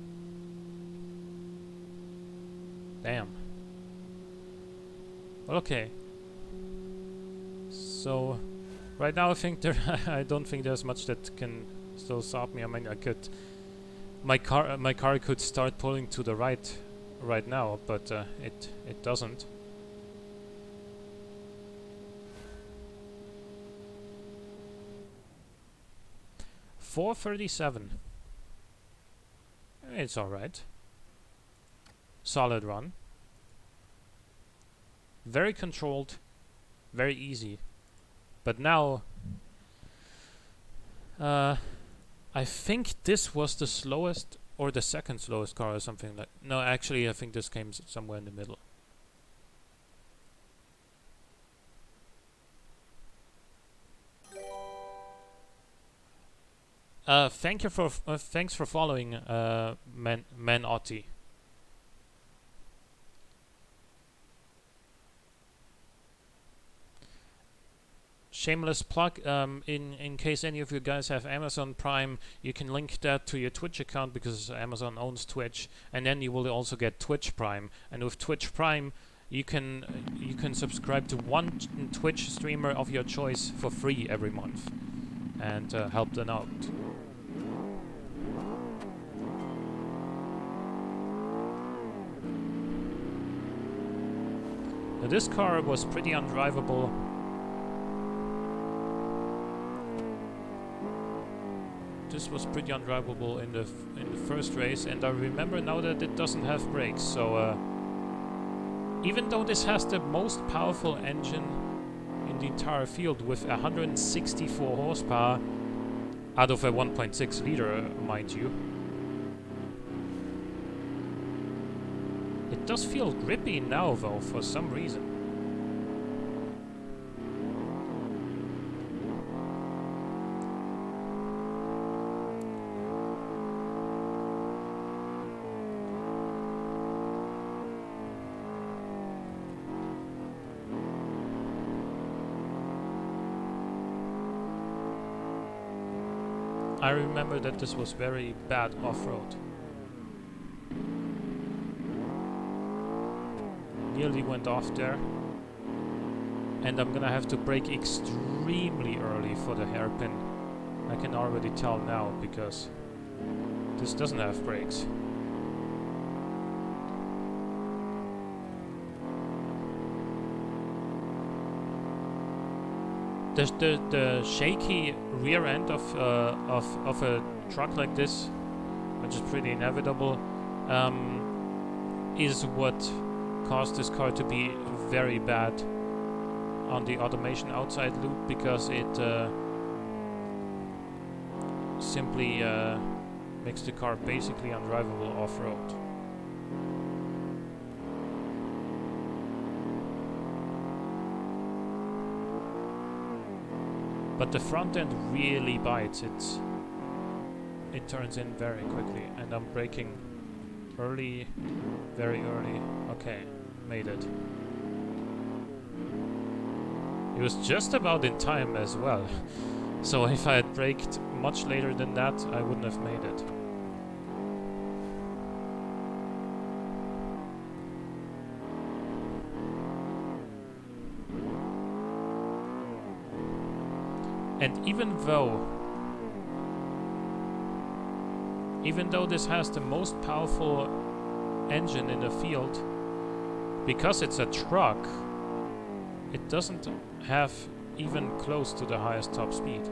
Damn. Well, okay. So right now I think I don't think there's much that can still stop me. I mean, I could my car could start pulling to the right now, but it doesn't. 437. It's alright. Solid run. Very controlled. Very easy. But now... I think this was the slowest or the second slowest car or something like... No, actually I think this came somewhere in the middle. Thanks for following, Otti. Shameless plug, in case any of you guys have Amazon Prime, you can link that to your Twitch account because Amazon owns Twitch, and then you will also get Twitch Prime. And with Twitch Prime, you can subscribe to one Twitch streamer of your choice for free every month, and help them out. Now this car was pretty undrivable. This was pretty undrivable in the first race, and I remember now that it doesn't have brakes. So even though this has the most powerful engine in the entire field with 164 horsepower out of a 1.6 liter, mind you, it does feel grippy now though for some reason. I remember that this was very bad off-road. Nearly went off there. And I'm gonna have to brake extremely early for the hairpin. I can already tell now because this doesn't have brakes. The shaky rear end of a truck like this, which is pretty inevitable, is what caused this car to be very bad on the automation outside loop, because it simply makes the car basically undrivable off-road. But the front end really bites. It turns in very quickly, and I'm braking early, very early. Okay, made it. It was just about in time as well. So if I had braked much later than that, I wouldn't have made it. And even though this has the most powerful engine in the field, because it's a truck, it doesn't have even close to the highest top speed.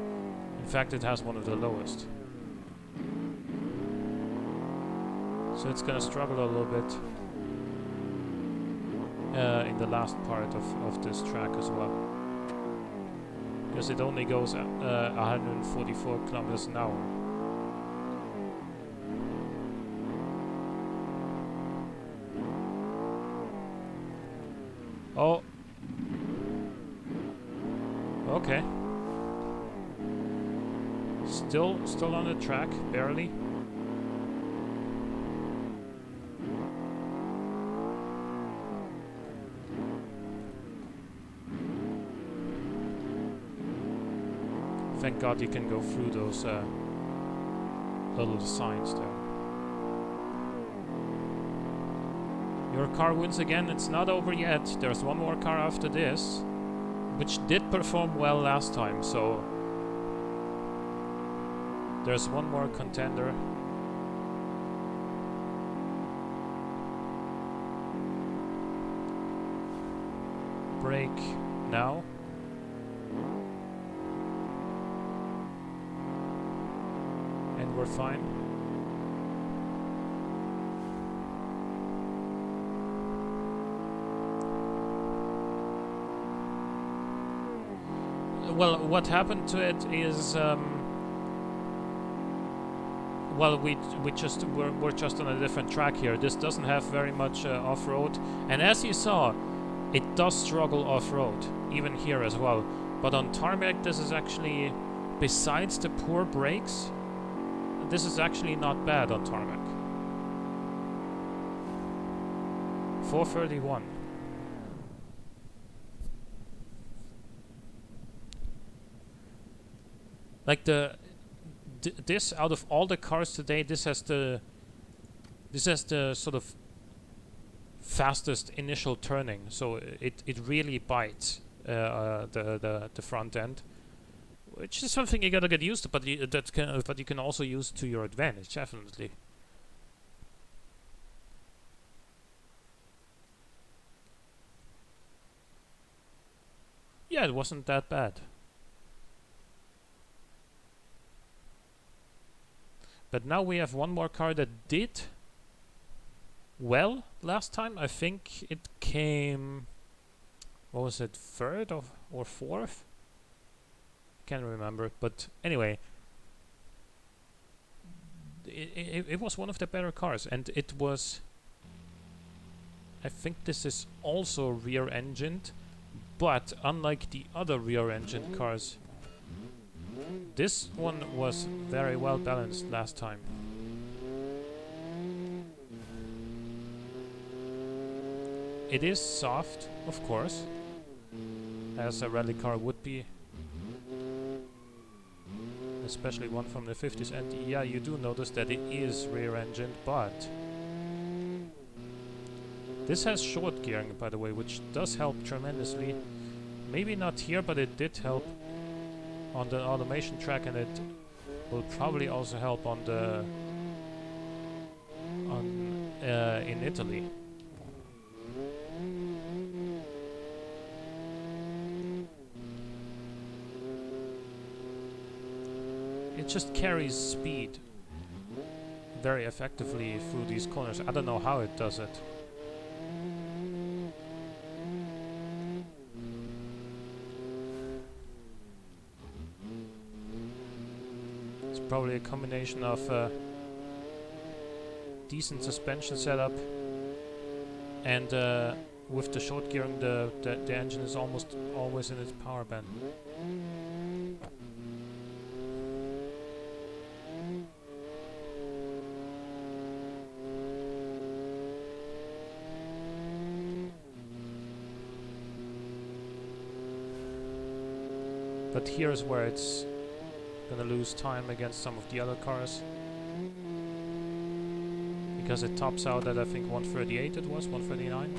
In fact, it has one of the lowest. So it's gonna struggle a little bit in the last part of this track as well. Because it only goes 144 kilometers an hour. Oh. Okay. Still on the track, barely. Thank God you can go through those little signs there. Your car wins again. It's not over yet. There's one more car after this, which did perform well last time, so there's one more contender. Brake now. and we're fine. Well, what happened to it is, well, we're just on a different track here. This doesn't have very much off-road, and as you saw, it does struggle off-road, even here as well. But on tarmac, this is actually, besides the poor brakes, this is actually not bad on tarmac. 431. Like this, out of all the cars today, this has the sort of fastest initial turning, so it really bites the front end, which is something you gotta get used to, but you can also use to your advantage, definitely. Yeah, it wasn't that bad. But now we have one more car that did well last time. I think it came, what was it, third or fourth? Can't remember, but anyway, it was one of the better cars, and it was, I think this is also rear-engined, but unlike the other rear-engined cars, this one was very well balanced last time. It is soft, of course, as a rally car would be, especially one from the 50s. And yeah, you do notice that it is rear-engined, but this has short gearing, by the way, which does help tremendously. Maybe not here, but it did help on the automation track, and it will probably also help on the in Italy. It just carries speed very effectively through these corners. I don't know how it does it. It's probably a combination of decent suspension setup and with the short gearing, the engine is almost always in its power band. But here's where it's gonna lose time against some of the other cars, because it tops out at, I think, 138 it was, 139.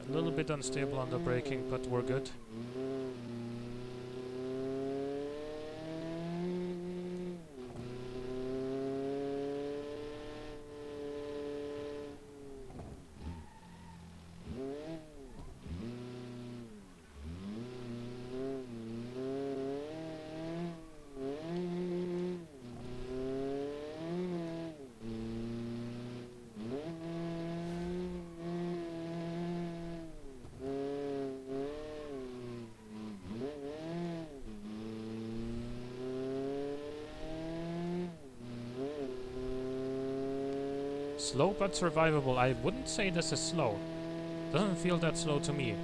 A little bit unstable on the braking, but we're good. Slow but survivable. I wouldn't say this is slow. Doesn't feel that slow to me.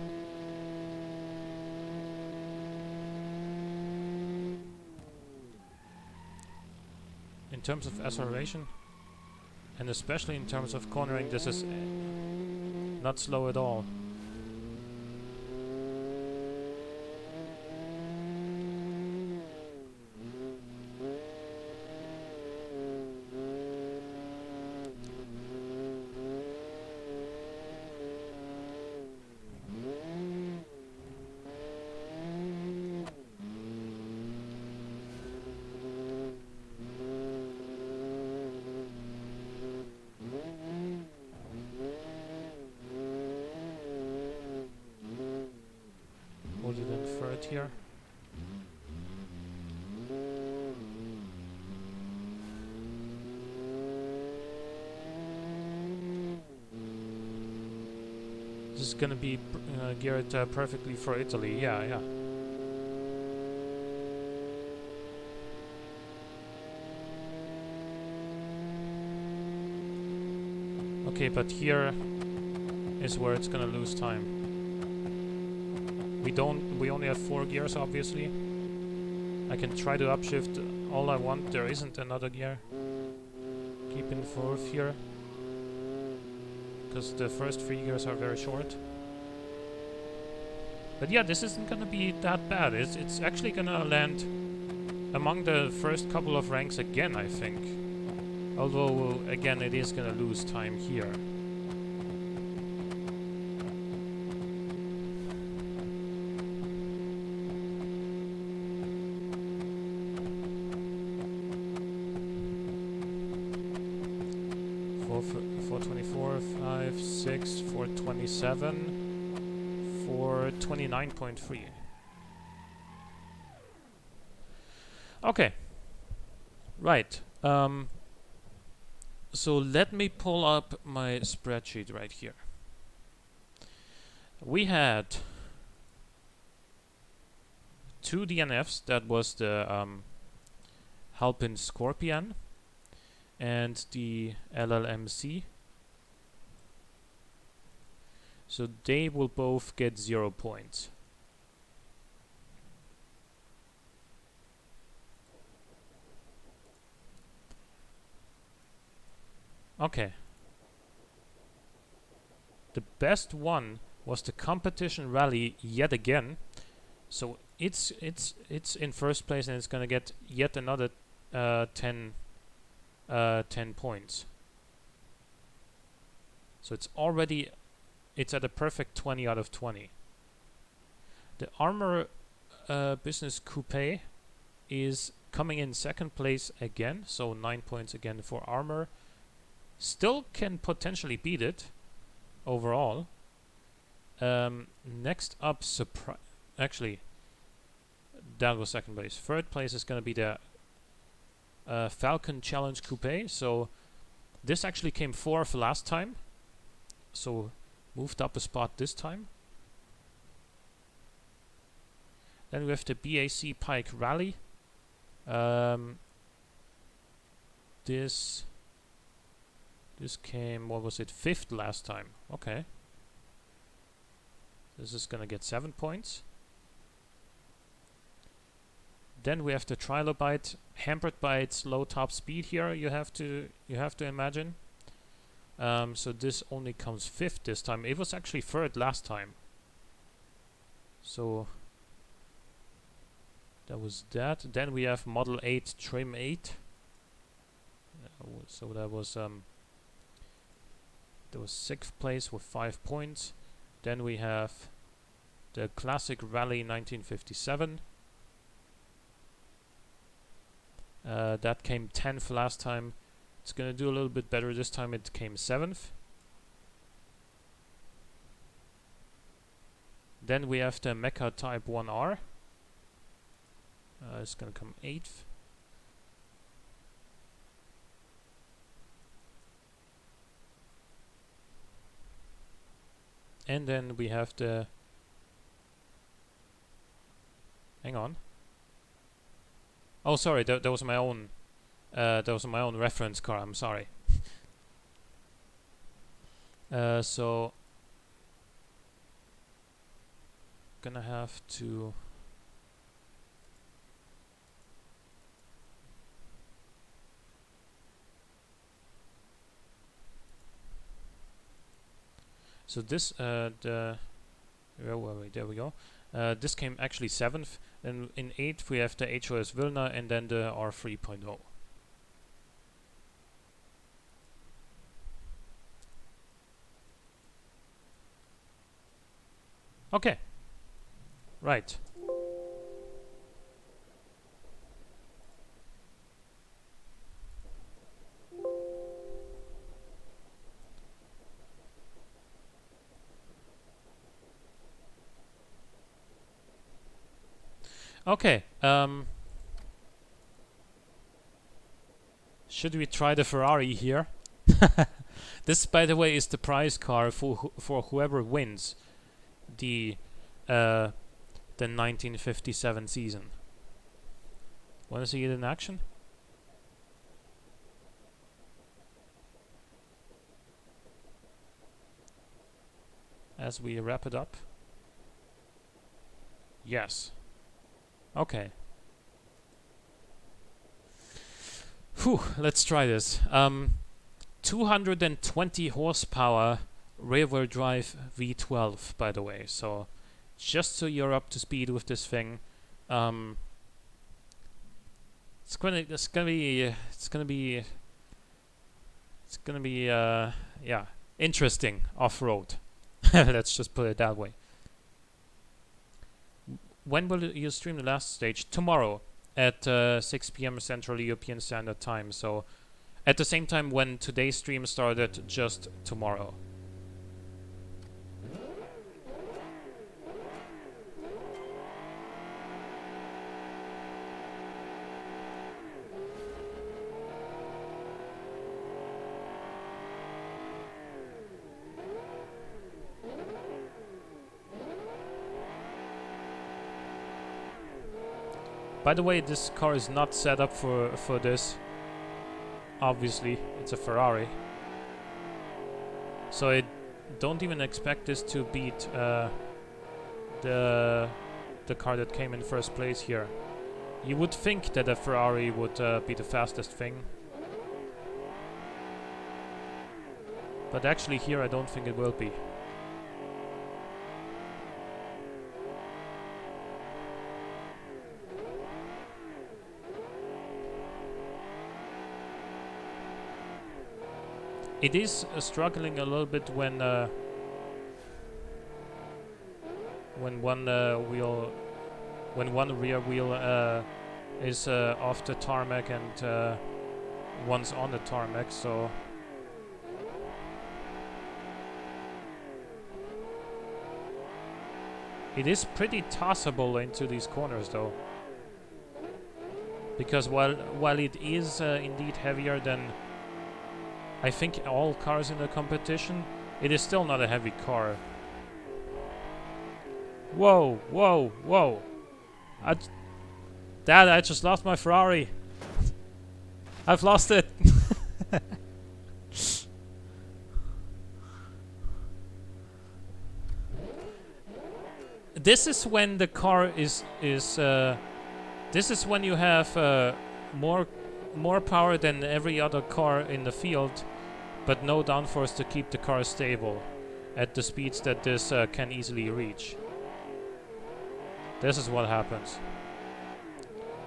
In terms of acceleration, and especially in terms of cornering, this is not slow at all. here. This is gonna be geared perfectly for Italy. Yeah, yeah. Okay, but here is where it's gonna lose time. We only have 4 gears, obviously. I can try to upshift all I want. There isn't another gear. Keep in 4th here, because the first 3 gears are very short. But yeah, this isn't gonna be that bad. It's actually gonna land among the first couple of ranks again, I think. Although, again, it is gonna lose time here. For 424, 5, 6, 427, 429.3. Okay. Right. So let me pull up my spreadsheet right here. We had 2 DNFs. That was the Halpin Scorpion and the LLMC. So they will both get 0 points. Okay. The best one was the competition rally yet again. So it's in first place and it's gonna get yet another 10 points. So it's at a perfect 20 out of 20. The Armor Business Coupe is coming in second place again, so 9 points again for Armor. Still can potentially beat it overall. Next up, actually, that was second place. Third place is going to be the Falcon Challenge Coupe. So this actually came 4th last time, so moved up a spot this time. Then we have the BAC Pike Rally. This came, what was it, 5th last time. Okay. This is gonna get 7 points. Then we have the Trilobite, hampered by its low top speed here. You have to imagine. So this only comes 5th this time. It was actually 3rd last time. So that was that. Then we have Model 8 Trim 8. So that was 6th place with 5 points. Then we have the Classic Rally 1957. That came 10th last time. It's gonna do a little bit better this time. It came 7th. Then we have the Mecha Type 1R. It's gonna come 8th. And then we have the... Hang on. Oh, sorry, that was my own... that was my own reference car, I'm sorry. So... Gonna have to... So this, there we go. This came actually 7th. Then in 8th we have the HOS Vilna and then the R3.0. Okay. Right. Okay. Should we try the Ferrari here? This, by the way, is the prize car for whoever wins the 1957 season. Want to see it in action? As we wrap it up. Yes. Okay. Whew, let's try this. 220 horsepower rear-wheel drive V12, by the way. So, just so you're up to speed with this thing, it's gonna be yeah, interesting off-road. Let's just put it that way. When will you stream the last stage? Tomorrow at 6 p.m. Central European Standard Time. So at the same time when today's stream started, just tomorrow. By the way, this car is not set up for this. Obviously, it's a Ferrari. So I don't even expect this to beat the car that came in first place here. You would think that a Ferrari would be the fastest thing. But actually here I don't think it will be. It is struggling a little bit when one rear wheel is off the tarmac and one's on the tarmac, so it is pretty tossable into these corners though, because while it is indeed heavier than I think all cars in the competition, it is still not a heavy car. Whoa, whoa, whoa. Dad, I just lost my Ferrari. I've lost it. This is when the car is this is when you have more power than every other car in the field, but no downforce to keep the car stable at the speeds that this can easily reach. This is what happens.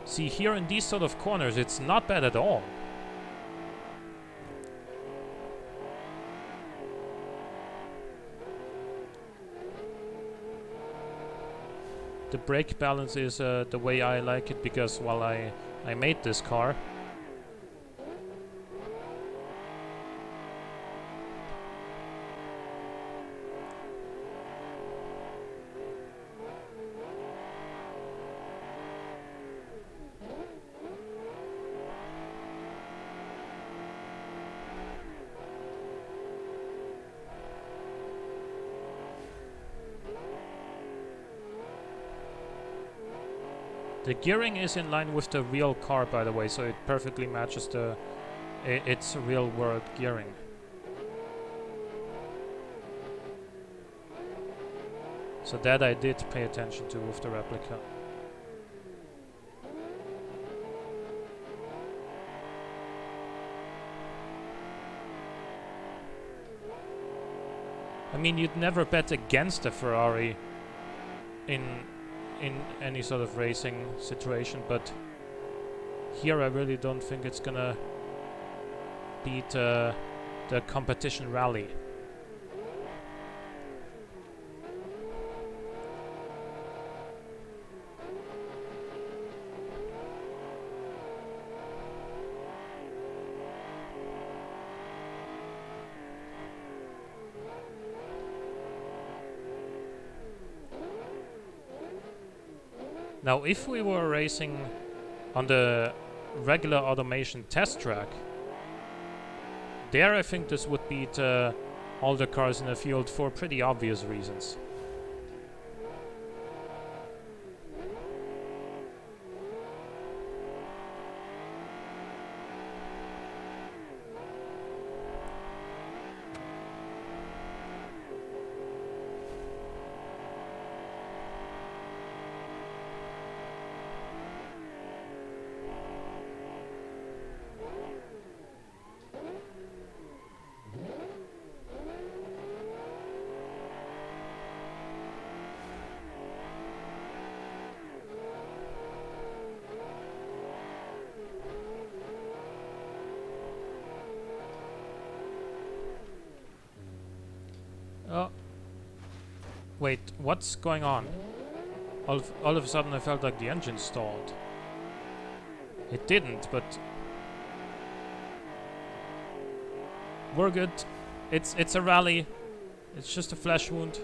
See, here in these sort of corners, it's not bad at all. The brake balance is the way I like it, because while I made this car, the gearing is in line with the real car, by the way, so it perfectly matches its real world gearing. So that I did pay attention to with the replica. I mean, you'd never bet against a Ferrari in any sort of racing situation, but here I really don't think it's gonna beat the competition rally. Now, if we were racing on the regular automation test track, there I think this would beat all the cars in the field for pretty obvious reasons. Oh. Wait, what's going on? All of a sudden I felt like the engine stalled. It didn't, but... we're good. It's a rally. It's just a flesh wound.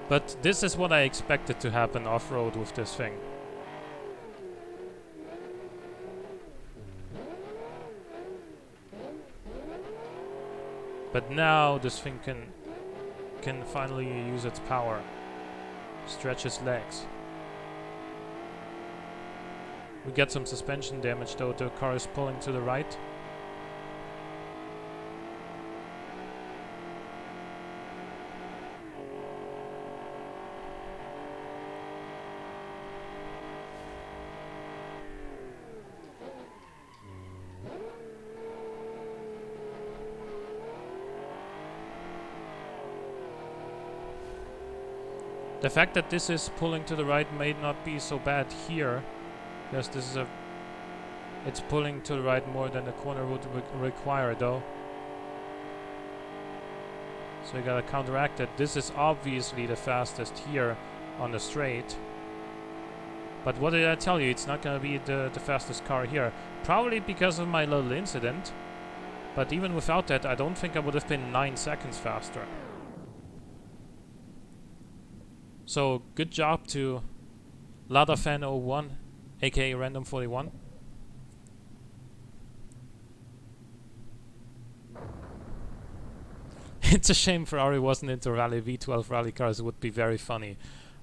But this is what I expected to happen off-road with this thing. But now this thing can finally use its power. Stretch its legs. We get some suspension damage though, the car is pulling to the right. The fact that this is pulling to the right may not be so bad here, because this is it's pulling to the right more than the corner would require though. So you gotta counteract it. This is obviously the fastest here on the straight. But what did I tell you? It's not gonna be the fastest car here. Probably because of my little incident. But even without that, I don't think I would have been 9 seconds faster. So, good job to LadaFan01, aka Random41. It's a shame Ferrari wasn't into rally. V12 rally cars would be very funny.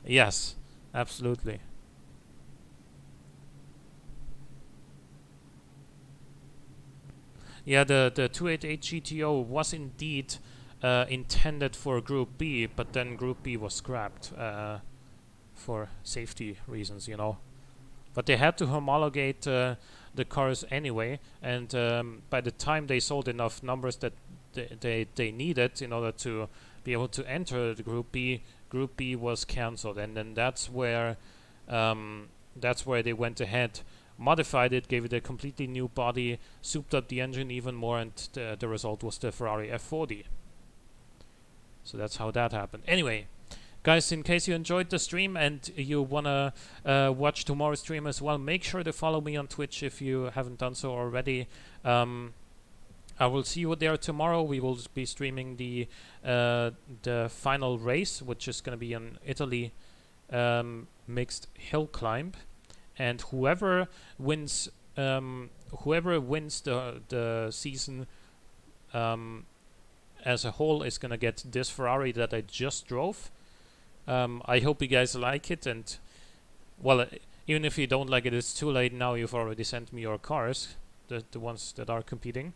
Yes, absolutely. Yeah, the 288 GTO was indeed intended for Group B, but then Group B was scrapped for safety reasons, you know. But they had to homologate the cars anyway, and by the time they sold enough numbers that they needed in order to be able to enter the Group B was cancelled, and then that's where they went ahead, modified it, gave it a completely new body, souped up the engine even more, and the result was the Ferrari F40. So that's how that happened. Anyway, guys, in case you enjoyed the stream and you wanna watch tomorrow's stream as well, make sure to follow me on Twitch if you haven't done so already. I will see you there tomorrow. We will be streaming the final race, which is gonna be in Italy, mixed hill climb, and whoever wins the season as a whole is gonna get this Ferrari that I just drove. I hope you guys like it, and well, even if you don't like it, it's too late now. You've already sent me your cars, the ones that are competing.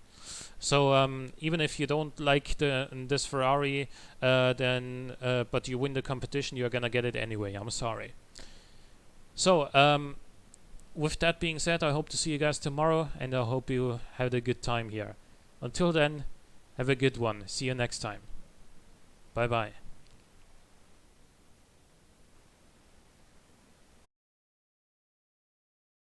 So even if you don't like this Ferrari, then but you win the competition, you're gonna get it anyway. I'm sorry. So with that being said, I hope to see you guys tomorrow, and I hope you had a good time here. Until then, have a good one. See you next time. Bye bye.